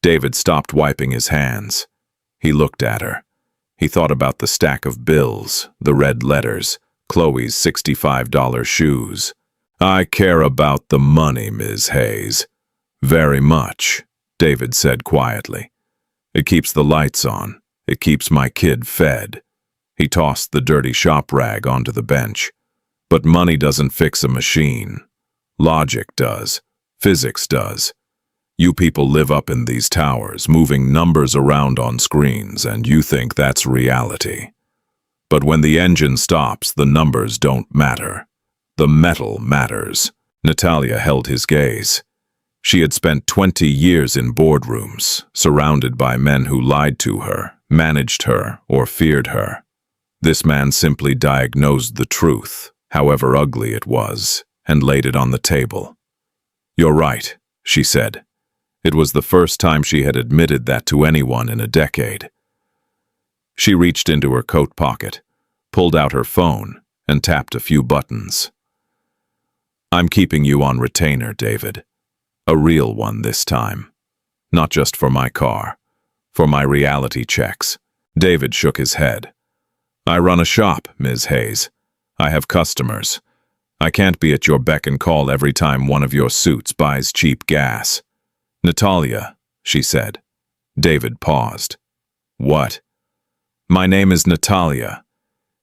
[SPEAKER 1] David stopped wiping his hands. He looked at her. He thought about the stack of bills, the red letters, Chloe's $65 shoes. "I care about the money, Ms. Hayes. Very much," David said quietly. "It keeps the lights on. It keeps my kid fed." He tossed the dirty shop rag onto the bench. "But money doesn't fix a machine. Logic does. Physics does. You people live up in these towers, moving numbers around on screens, and you think that's reality. But when the engine stops, the numbers don't matter. The metal matters." Natalia held his gaze. She had spent 20 years in boardrooms, surrounded by men who lied to her, managed her, or feared her. This man simply diagnosed the truth, however ugly it was, and laid it on the table. "You're right," she said. It was the first time she had admitted that to anyone in a decade. She reached into her coat pocket, pulled out her phone, and tapped a few buttons. "I'm keeping you on retainer, David. A real one this time. Not just for my car, for my reality checks." David shook his head. "I run a shop, Ms. Hayes. I have customers. I can't be at your beck and call every time one of your suits buys cheap gas." "Natalia," she said. David paused. "What?" "My name is Natalia.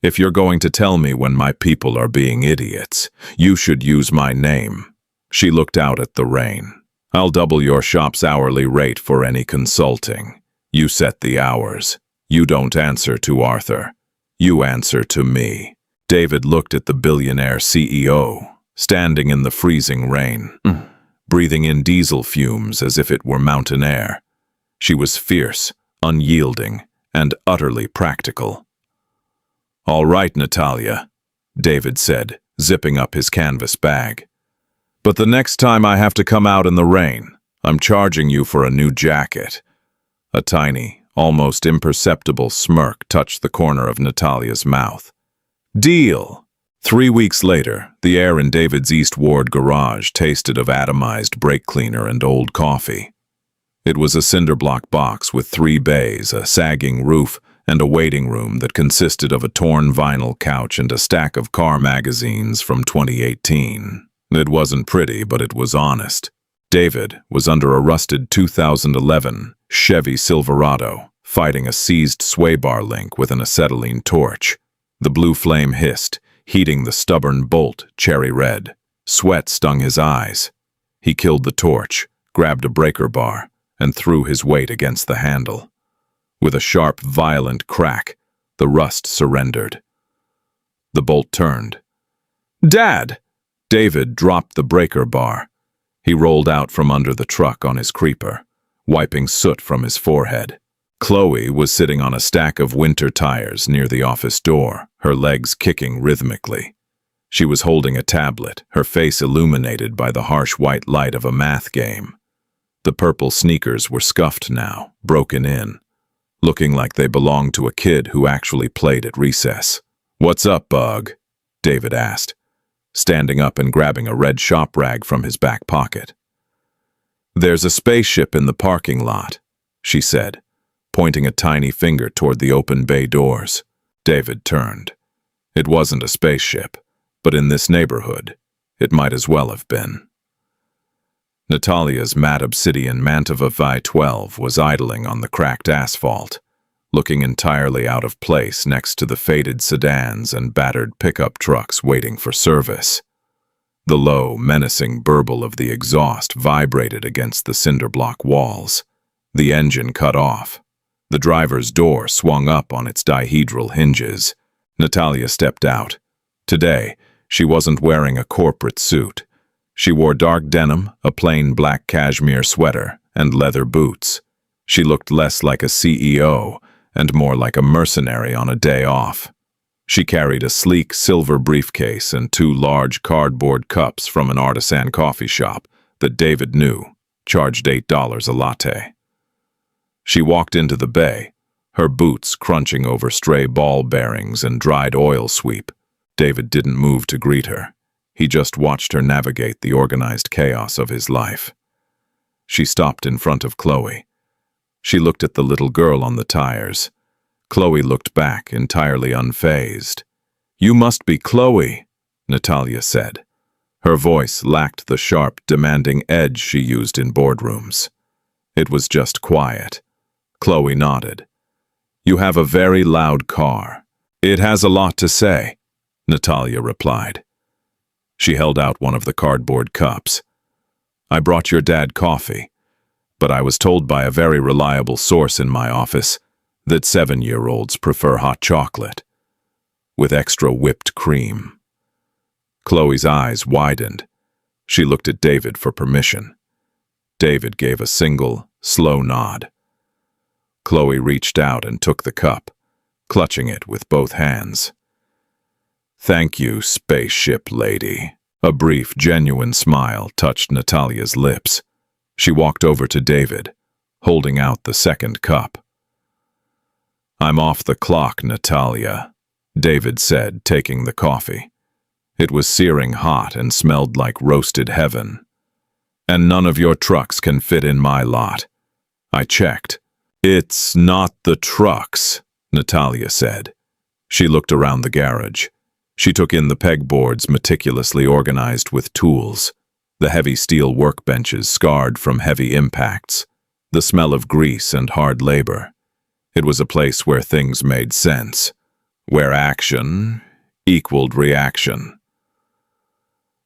[SPEAKER 1] If you're going to tell me when my people are being idiots, you should use my name." She looked out at the rain. "I'll double your shop's hourly rate for any consulting. You set the hours. You don't answer to Arthur. You answer to me." David looked at the billionaire CEO, standing in the freezing rain, breathing in diesel fumes as if it were mountain air. She was fierce, unyielding, and utterly practical. "All right, Natalia," David said, zipping up his canvas bag. "But the next time I have to come out in the rain, I'm charging you for a new jacket." A tiny, almost imperceptible smirk touched the corner of Natalia's mouth. "Deal!" 3 weeks later, the air in David's East Ward garage tasted of atomized brake cleaner and old coffee. It was a cinder-block box with 3 bays, a sagging roof, and a waiting room that consisted of a torn vinyl couch and a stack of car magazines from 2018. It wasn't pretty, but it was honest. David was under a rusted 2011 Chevy Silverado, fighting a seized sway bar link with an acetylene torch. The blue flame hissed, heating the stubborn bolt cherry red. Sweat stung his eyes. He killed the torch, grabbed a breaker bar, and threw his weight against the handle. With a sharp, violent crack, the rust surrendered. The bolt turned. "Dad!" David dropped the breaker bar. He rolled out from under the truck on his creeper, wiping soot from his forehead. Chloe was sitting on a stack of winter tires near the office door, her legs kicking rhythmically. She was holding a tablet, her face illuminated by the harsh white light of a math game. The purple sneakers were scuffed now, broken in, looking like they belonged to a kid who actually played at recess. "What's up, Bug?" David asked, standing up and grabbing a red shop rag from his back pocket. "There's a spaceship in the parking lot," she said, pointing a tiny finger toward the open bay doors. David turned. It wasn't a spaceship, but in this neighborhood, it might as well have been. Natalia's matte obsidian Mantova V12 was idling on the cracked asphalt, looking entirely out of place next to the faded sedans and battered pickup trucks waiting for service. The low, menacing burble of the exhaust vibrated against the cinder block walls. The engine cut off. The driver's door swung up on its dihedral hinges. Natalia stepped out. Today, she wasn't wearing a corporate suit. She wore dark denim, a plain black cashmere sweater, and leather boots. She looked less like a CEO and more like a mercenary on a day off. She carried a sleek silver briefcase and 2 large cardboard cups from an artisan coffee shop that David knew charged $8 a latte. She walked into the bay, her boots crunching over stray ball bearings and dried oil sweep. David didn't move to greet her. He just watched her navigate the organized chaos of his life. She stopped in front of Chloe. She looked at the little girl on the tires. Chloe looked back, entirely unfazed. "You must be Chloe," Natalia said. Her voice lacked the sharp, demanding edge she used in boardrooms. It was just quiet. Chloe nodded. "You have a very loud car. It has a lot to say," Natalia replied. She held out one of the cardboard cups. "I brought your dad coffee, but I was told by a very reliable source in my office that 7-year-olds prefer hot chocolate, with extra whipped cream." Chloe's eyes widened. She looked at David for permission. David gave a single, slow nod. Chloe reached out and took the cup, clutching it with both hands. "Thank you, spaceship lady." A brief, genuine smile touched Natalia's lips. She walked over to David, holding out the second cup. "I'm off the clock, Natalia," David said, taking the coffee. It was searing hot and smelled like roasted heaven. "And none of your trucks can fit in my lot." I checked. "It's not the trucks," Natalia said. She looked around the garage. She took in the pegboards meticulously organized with tools, the heavy steel workbenches scarred from heavy impacts, the smell of grease and hard labor. It was a place where things made sense, where action equaled reaction.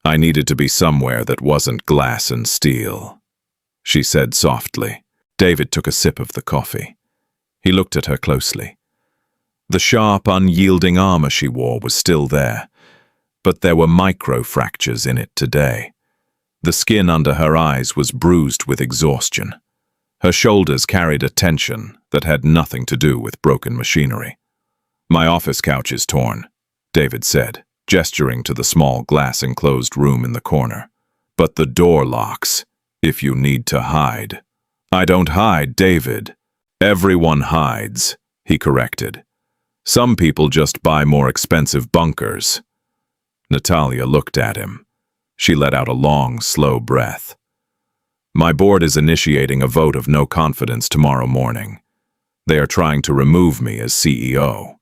[SPEAKER 1] I needed to be somewhere that wasn't glass and steel, she said softly. David took a sip of the coffee. He looked at her closely. The sharp, unyielding armor she wore was still there, but there were micro-fractures in it today. The skin under her eyes was bruised with exhaustion. Her shoulders carried a tension that had nothing to do with broken machinery. "My office couch is torn," David said, gesturing to the small glass-enclosed room in the corner. "But the door locks, if you need to hide." "I don't hide, David." "Everyone hides," he corrected. "Some people just buy more expensive bunkers." Natalia looked at him. She let out a long, slow breath. "My board is initiating a vote of no confidence tomorrow morning. They are trying to remove me as CEO."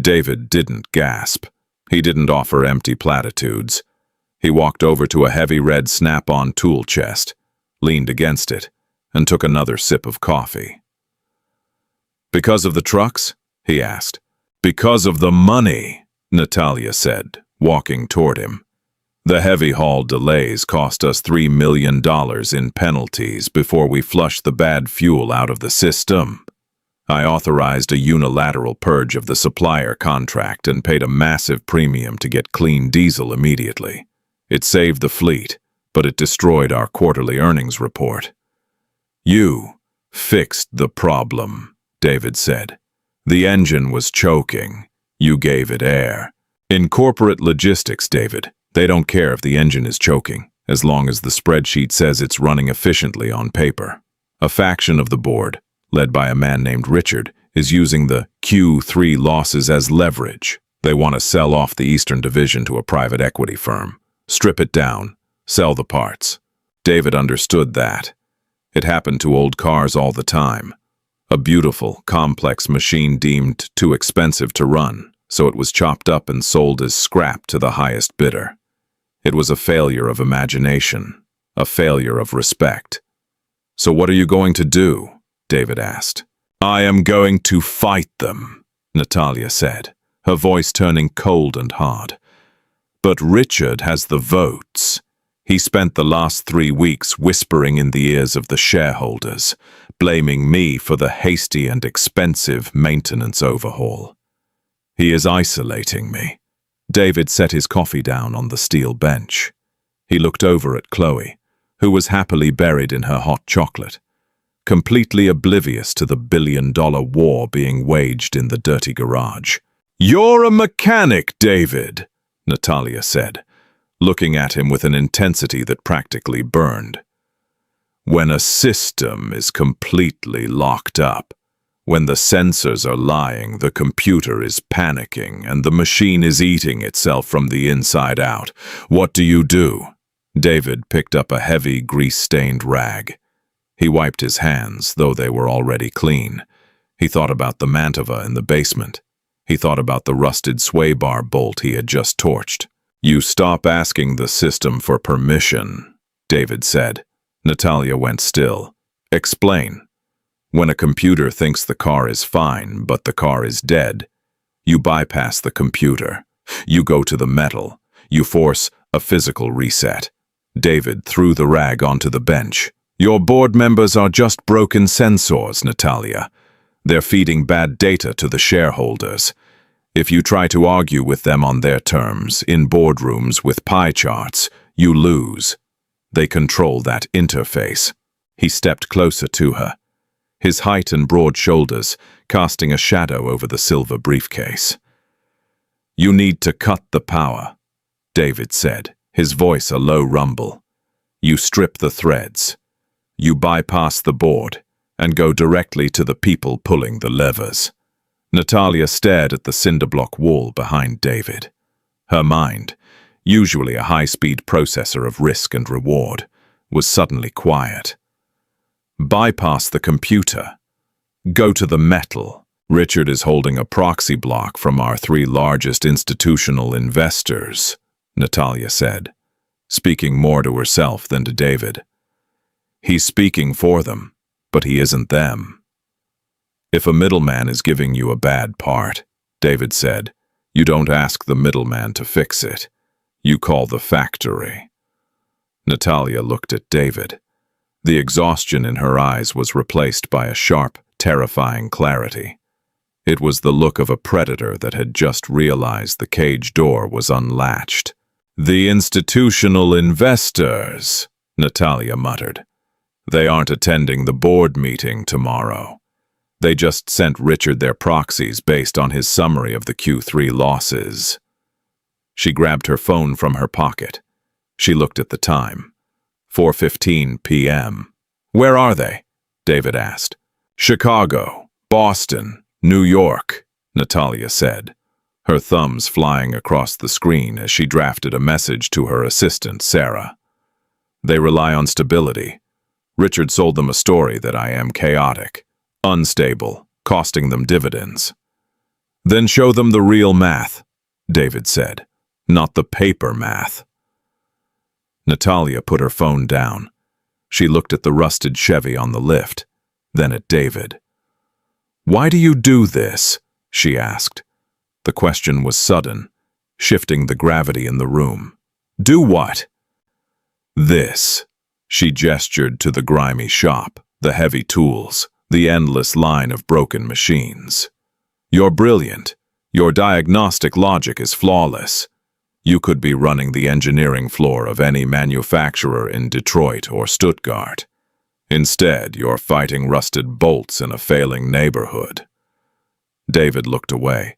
[SPEAKER 1] David didn't gasp. He didn't offer empty platitudes. He walked over to a heavy red snap-on tool chest, leaned against it, and took another sip of coffee. "Because of the trucks?" he asked. "Because of the money," Natalia said, walking toward him. "The heavy haul delays cost us $3 million in penalties before we flushed the bad fuel out of the system. I authorized a unilateral purge of the supplier contract and paid a massive premium to get clean diesel immediately. It saved the fleet, but it destroyed our quarterly earnings report. You, Fixed the problem, David said. The engine was choking. You gave it air. In corporate logistics, David, they don't care if the engine is choking, as long as the spreadsheet says it's running efficiently on paper. A faction of the board, led by a man named Richard, is using the Q3 losses as leverage. They want to sell off the Eastern Division to a private equity firm. Strip it down. Sell the parts. David understood that. It happened to old cars all the time. A beautiful, complex machine deemed too expensive to run, so it was chopped up and sold as scrap to the highest bidder. It was a failure of imagination, a failure of respect. "So what are you going to do?" David asked. "I am going to fight them," Natalia said, her voice turning cold and hard. "But Richard has the votes. He spent the last 3 weeks whispering in the ears of the shareholders, blaming me for the hasty and expensive maintenance overhaul. He is isolating me." David set his coffee down on the steel bench. He looked over at Chloe, who was happily buried in her hot chocolate, completely oblivious to the billion-dollar war being waged in the dirty garage. "You're a mechanic, David," Natalia said, looking at him with an intensity that practically burned. "When a system is completely locked up, when the sensors are lying, the computer is panicking, and the machine is eating itself from the inside out, what do?" David picked up a heavy, grease-stained rag. He wiped his hands, though they were already clean. He thought about the Mantova in the basement. He thought about the rusted sway bar bolt he had just torched. "You stop asking the system for permission," David said. Natalia went still. "Explain. When a computer thinks the car is fine, but the car is dead, you bypass the computer. You go to the metal. You force a physical reset." David threw the rag onto the bench. "Your board members are just broken sensors, Natalia. They're feeding bad data to the shareholders. If you try to argue with them on their terms, in boardrooms with pie charts, you lose. They control that interface." He stepped closer to her, his height and broad shoulders casting a shadow over the silver briefcase. "You need to cut the power," David said, his voice a low rumble. "You strip the threads. You bypass the board and go directly to the people pulling the levers." Natalia stared at the cinder-block wall behind David. Her mind, usually a high-speed processor of risk and reward, was suddenly quiet. "Bypass the computer. Go to the metal. Richard is holding a proxy block from our 3 largest institutional investors," Natalia said, speaking more to herself than to David. "He's speaking for them, but he isn't them." "If a middleman is giving you a bad part," David said, "you don't ask the middleman to fix it. You call the factory." Natalia looked at David. The exhaustion in her eyes was replaced by a sharp, terrifying clarity. It was the look of a predator that had just realized the cage door was unlatched. "The institutional investors," Natalia muttered. "They aren't attending the board meeting tomorrow. They just sent Richard their proxies based on his summary of the Q3 losses." She grabbed her phone from her pocket. She looked at the time. 4:15 p.m. "Where are they?" David asked. "Chicago, Boston, New York," Natalia said, her thumbs flying across the screen as she drafted a message to her assistant, Sarah. "They rely on stability. Richard sold them a story that I am chaotic, unstable, costing them dividends." "Then show them the real math," David said, "not the paper math." Natalia put her phone down. She looked at the rusted Chevy on the lift, then at David. "Why do you do this?" she asked. The question was sudden, shifting the gravity in the room. "Do what?" "This." She gestured to the grimy shop, the heavy tools, the endless line of broken machines. "You're brilliant. Your diagnostic logic is flawless. You could be running the engineering floor of any manufacturer in Detroit or Stuttgart. Instead, you're fighting rusted bolts in a failing neighborhood." David looked away.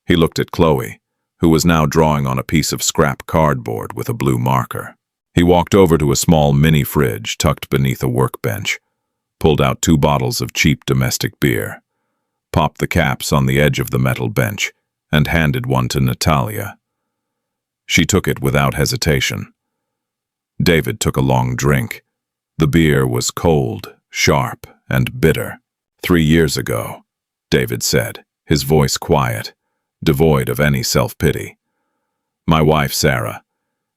[SPEAKER 1] He looked at Chloe, who was now drawing on a piece of scrap cardboard with a blue marker. He walked over to a small mini fridge tucked beneath a workbench, pulled out 2 bottles of cheap domestic beer, popped the caps on the edge of the metal bench, and handed one to Natalia. She took it without hesitation. David took a long drink. The beer was cold, sharp, and bitter. 3 years ago, David said, his voice quiet, devoid of any self-pity. "My wife, Sarah,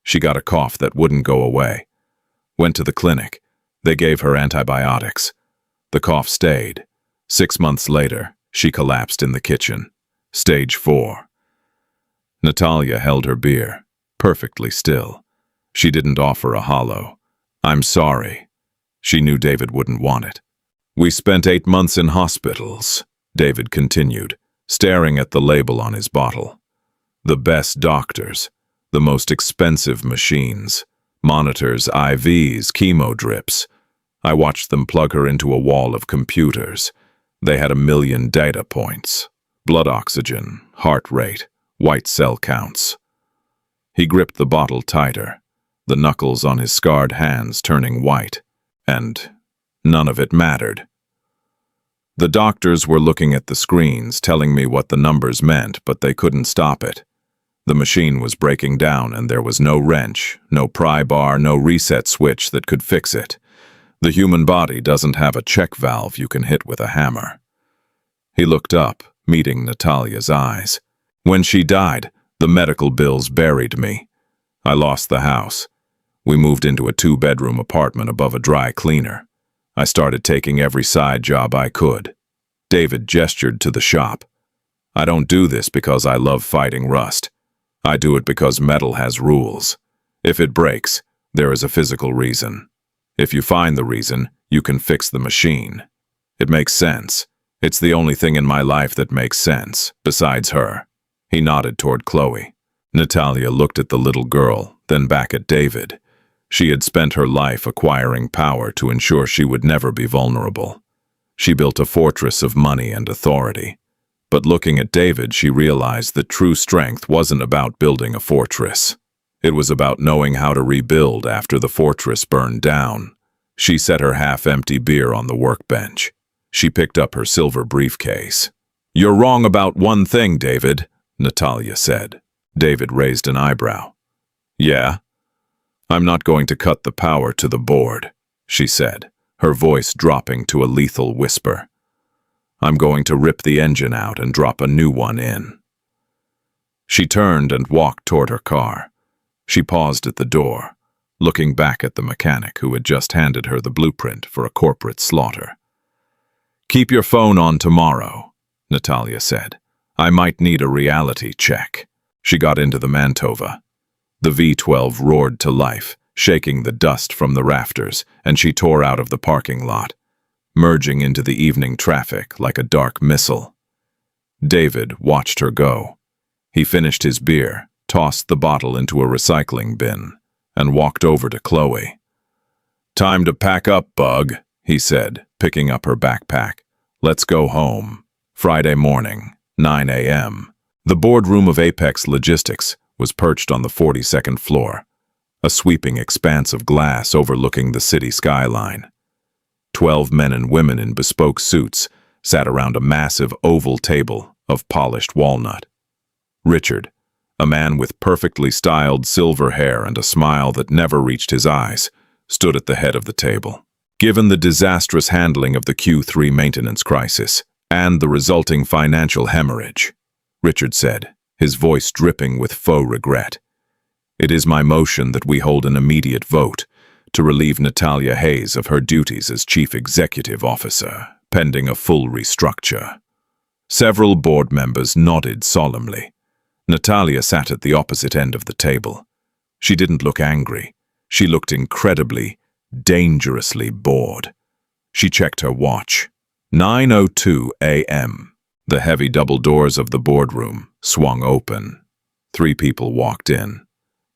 [SPEAKER 1] she got a cough that wouldn't go away. Went to the clinic. They gave her antibiotics. The cough stayed. 6 months later, she collapsed in the kitchen. Stage 4. Natalia held her beer, perfectly still. She didn't offer a hollow. "I'm sorry." She knew David wouldn't want it. "We spent 8 months in hospitals," David continued, staring at the label on his bottle. "The best doctors, the most expensive machines, monitors, IVs, chemo drips. I watched them plug her into a wall of computers. They had 1 million data points. Blood oxygen, heart rate, white cell counts." He gripped the bottle tighter, the knuckles on his scarred hands turning white, and none of it mattered. "The doctors were looking at the screens, telling me what the numbers meant, but they couldn't stop it. The machine was breaking down, and there was no wrench, no pry bar, no reset switch that could fix it. The human body doesn't have a check valve you can hit with a hammer." He looked up, meeting Natalia's eyes. "When she died, the medical bills buried me. I lost the house. We moved into a 2-bedroom apartment above a dry cleaner. I started taking every side job I could." David gestured to the shop. "I don't do this because I love fighting rust. I do it because metal has rules. If it breaks, there is a physical reason. If you find the reason, you can fix the machine. It makes sense. It's the only thing in my life that makes sense, besides her." He nodded toward Chloe. Natalia looked at the little girl, then back at David. She had spent her life acquiring power to ensure she would never be vulnerable. She built a fortress of money and authority. But looking at David, she realized that true strength wasn't about building a fortress. It was about knowing how to rebuild after the fortress burned down. She set her half-empty beer on the workbench. She picked up her silver briefcase. "You're wrong about one thing, David," Natalia said. David raised an eyebrow. "Yeah? I'm not going to cut the power to the board," she said, her voice dropping to a lethal whisper. "I'm going to rip the engine out and drop a new one in." She turned and walked toward her car. She paused at the door, looking back at the mechanic who had just handed her the blueprint for a corporate slaughter. "Keep your phone on tomorrow," Natalia said. "I might need a reality check." She got into the Mantova. The V12 roared to life, shaking the dust from the rafters, and she tore out of the parking lot, merging into the evening traffic like a dark missile. David watched her go. He finished his beer, tossed the bottle into a recycling bin, and walked over to Chloe. "Time to pack up, Bug," he said, picking up her backpack. "Let's go home." Friday morning, 9 a.m. The boardroom of Apex Logistics was perched on the 42nd floor, a sweeping expanse of glass overlooking the city skyline. 12 men and women in bespoke suits sat around a massive oval table of polished walnut. Richard, a man with perfectly styled silver hair and a smile that never reached his eyes, stood at the head of the table. Given the disastrous handling of the Q3 maintenance crisis and the resulting financial hemorrhage, Richard said, his voice dripping with faux regret, "It is my motion that we hold an immediate vote to relieve Natalia Hayes of her duties as Chief Executive Officer, pending a full restructure." Several board members nodded solemnly. Natalia sat at the opposite end of the table. She didn't look angry. She looked incredibly, dangerously bored. She checked her watch. 9:02 a.m. The heavy double doors of the boardroom swung open. 3 people walked in.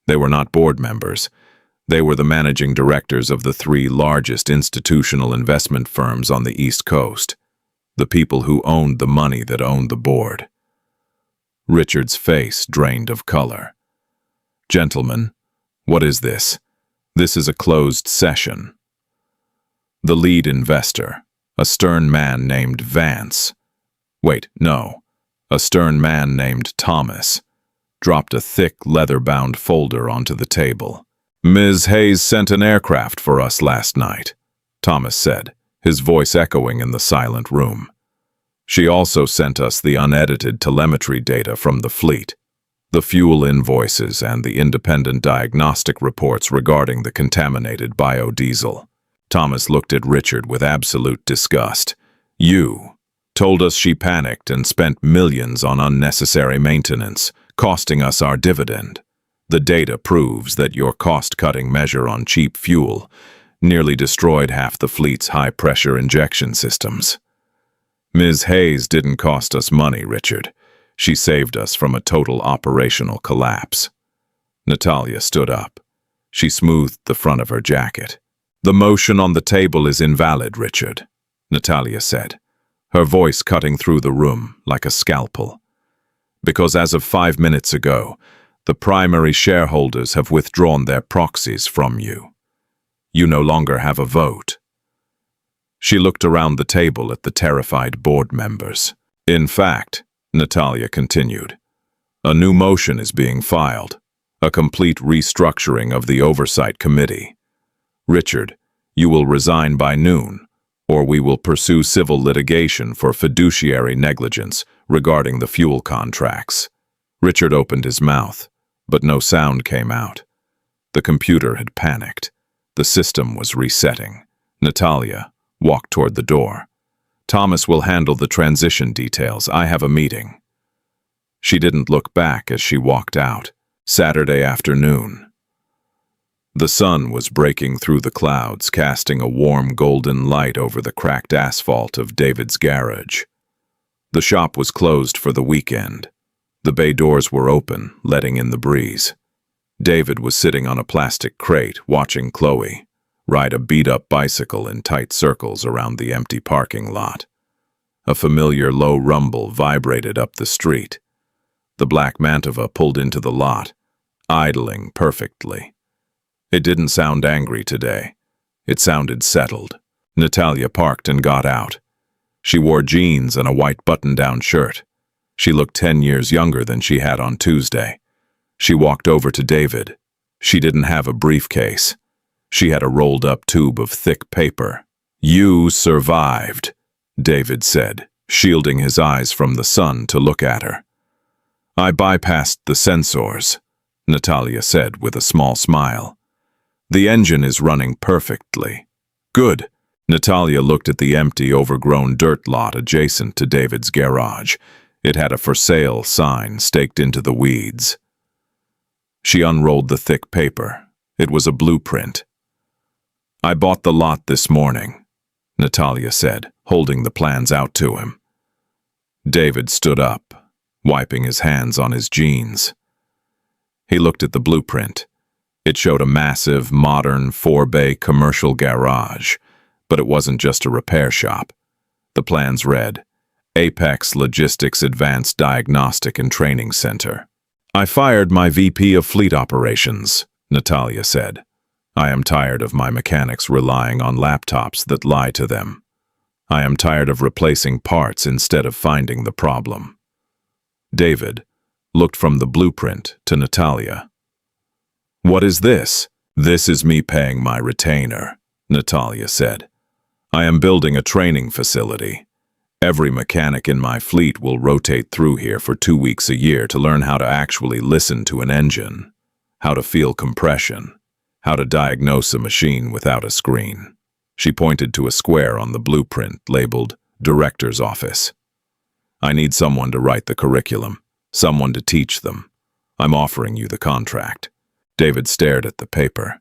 [SPEAKER 1] They were not board members. They were the managing directors of the three largest institutional investment firms on the East Coast, the people who owned the money that owned the board. Richard's face drained of color. "Gentlemen, what is this? This is a closed session." The lead investor, a stern man named Vance, a stern man named Thomas, dropped a thick leather-bound folder onto the table. "Ms. Hayes sent an aircraft for us last night," Thomas said, his voice echoing in the silent room. "She also sent us the unedited telemetry data from the fleet, the fuel invoices and the independent diagnostic reports regarding the contaminated biodiesel." Thomas looked at Richard with absolute disgust. "You told us she panicked and spent millions on unnecessary maintenance, costing us our dividend. The data proves that your cost-cutting measure on cheap fuel nearly destroyed half the fleet's high-pressure injection systems." "Ms. Hayes didn't cost us money, Richard. She saved us from a total operational collapse." Natalia stood up. She smoothed the front of her jacket. "The motion on the table is invalid, Richard," Natalia said, her voice cutting through the room like a scalpel. "Because as of 5 minutes ago, the primary shareholders have withdrawn their proxies from you. You no longer have a vote." She looked around the table at the terrified board members. "In fact," Natalia continued, "a new motion is being filed, a complete restructuring of the Oversight Committee. Richard, you will resign by noon, or we will pursue civil litigation for fiduciary negligence regarding the fuel contracts." Richard opened his mouth, but no sound came out. The computer had panicked. The system was resetting. Natalia walked toward the door. "Thomas will handle the transition details. I have a meeting." She didn't look back as she walked out. Saturday afternoon. The sun was breaking through the clouds, casting a warm golden light over the cracked asphalt of David's garage. The shop was closed for the weekend. The bay doors were open, letting in the breeze. David was sitting on a plastic crate, watching Chloe ride a beat-up bicycle in tight circles around the empty parking lot. A familiar low rumble vibrated up the street. The black Mantova pulled into the lot, idling perfectly. It didn't sound angry today. It sounded settled. Natalia parked and got out. She wore jeans and a white button-down shirt. She looked 10 years younger than she had on Tuesday. She walked over to David. She didn't have a briefcase. She had a rolled-up tube of thick paper. "You survived," David said, shielding his eyes from the sun to look at her. "I bypassed the sensors," Natalia said with a small smile. "The engine is running perfectly." "Good." Natalia looked at the empty, overgrown dirt lot adjacent to David's garage. It had a "for sale" sign staked into the weeds. She unrolled the thick paper. It was a blueprint. "I bought the lot this morning," Natalia said, holding the plans out to him. David stood up, wiping his hands on his jeans. He looked at the blueprint. It showed a massive, modern, 4-bay commercial garage, but it wasn't just a repair shop. The plans read, "Apex Logistics Advanced Diagnostic and Training Center." "I fired my VP of Fleet Operations," Natalia said. "I am tired of my mechanics relying on laptops that lie to them. I am tired of replacing parts instead of finding the problem." David looked from the blueprint to Natalia. "What is this?" "This is me paying my retainer," Natalia said. "I am building a training facility. Every mechanic in my fleet will rotate through here for 2 weeks a year to learn how to actually listen to an engine, how to feel compression, how to diagnose a machine without a screen." She pointed to a square on the blueprint labeled Director's Office. "I need someone to write the curriculum, someone to teach them. I'm offering you the contract." David stared at the paper.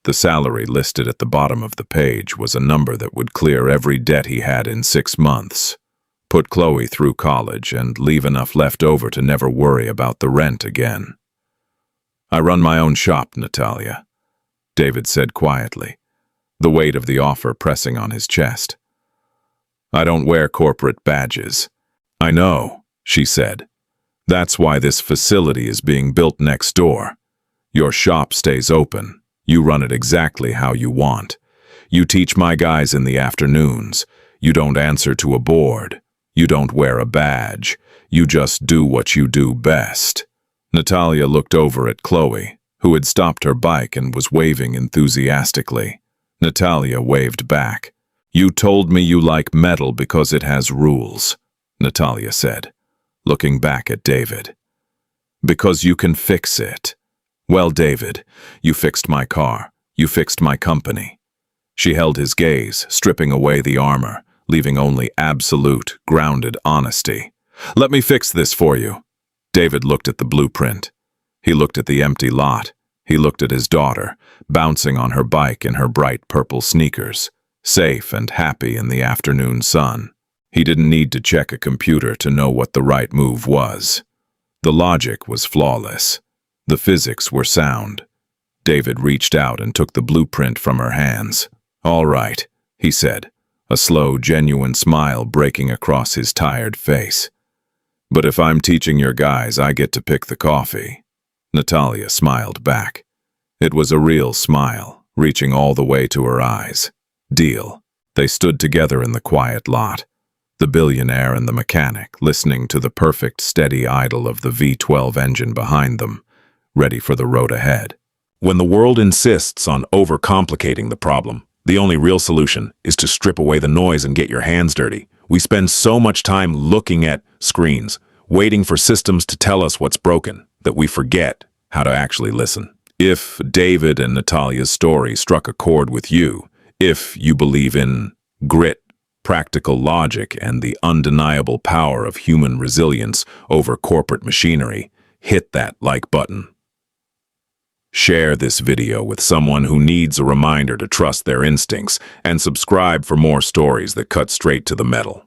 [SPEAKER 1] The salary listed at the bottom of the page was a number that would clear every debt he had in 6 months, put Chloe through college, and leave enough left over to never worry about the rent again. "I run my own shop, Natalia. David said quietly, the weight of the offer pressing on his chest. I don't wear corporate badges. I know, she said. That's why this facility is being built next door. Your shop stays open. You run it exactly how you want. You teach my guys in the afternoons. You don't answer to a board. You don't wear a badge. You just do what you do best. Natalia looked over at Chloe, who had stopped her bike and was waving enthusiastically. Natalia waved back. You told me you like metal because it has rules, Natalia said, looking back at David. Because you can fix it. Well, David, you fixed my car. You fixed my company. She held his gaze, stripping away the armor, leaving only absolute, grounded honesty. Let me fix this for you. David looked at the blueprint. He looked at the empty lot. He looked at his daughter, bouncing on her bike in her bright purple sneakers, safe and happy in the afternoon sun. He didn't need to check a computer to know what the right move was. The logic was flawless. The physics were sound. David reached out and took the blueprint from her hands. All right, he said, a slow, genuine smile breaking across his tired face. But if I'm teaching your guys, I get to pick the coffee. Natalia smiled back. It was a real smile, reaching all the way to her eyes. Deal. They stood together in the quiet lot, the billionaire and the mechanic, listening to the perfect, steady idle of the V12 engine behind them, ready for the road ahead.
[SPEAKER 2] When the world insists on overcomplicating the problem, the only real solution is to strip away the noise and get your hands dirty. We spend so much time looking at screens, waiting for systems to tell us what's broken, that we forget how to actually listen. If David and Natalia's story struck a chord with you, if you believe in grit, practical logic, and the undeniable power of human resilience over corporate machinery, hit that like button. Share this video with someone who needs a reminder to trust their instincts, and subscribe for more stories that cut straight to the metal.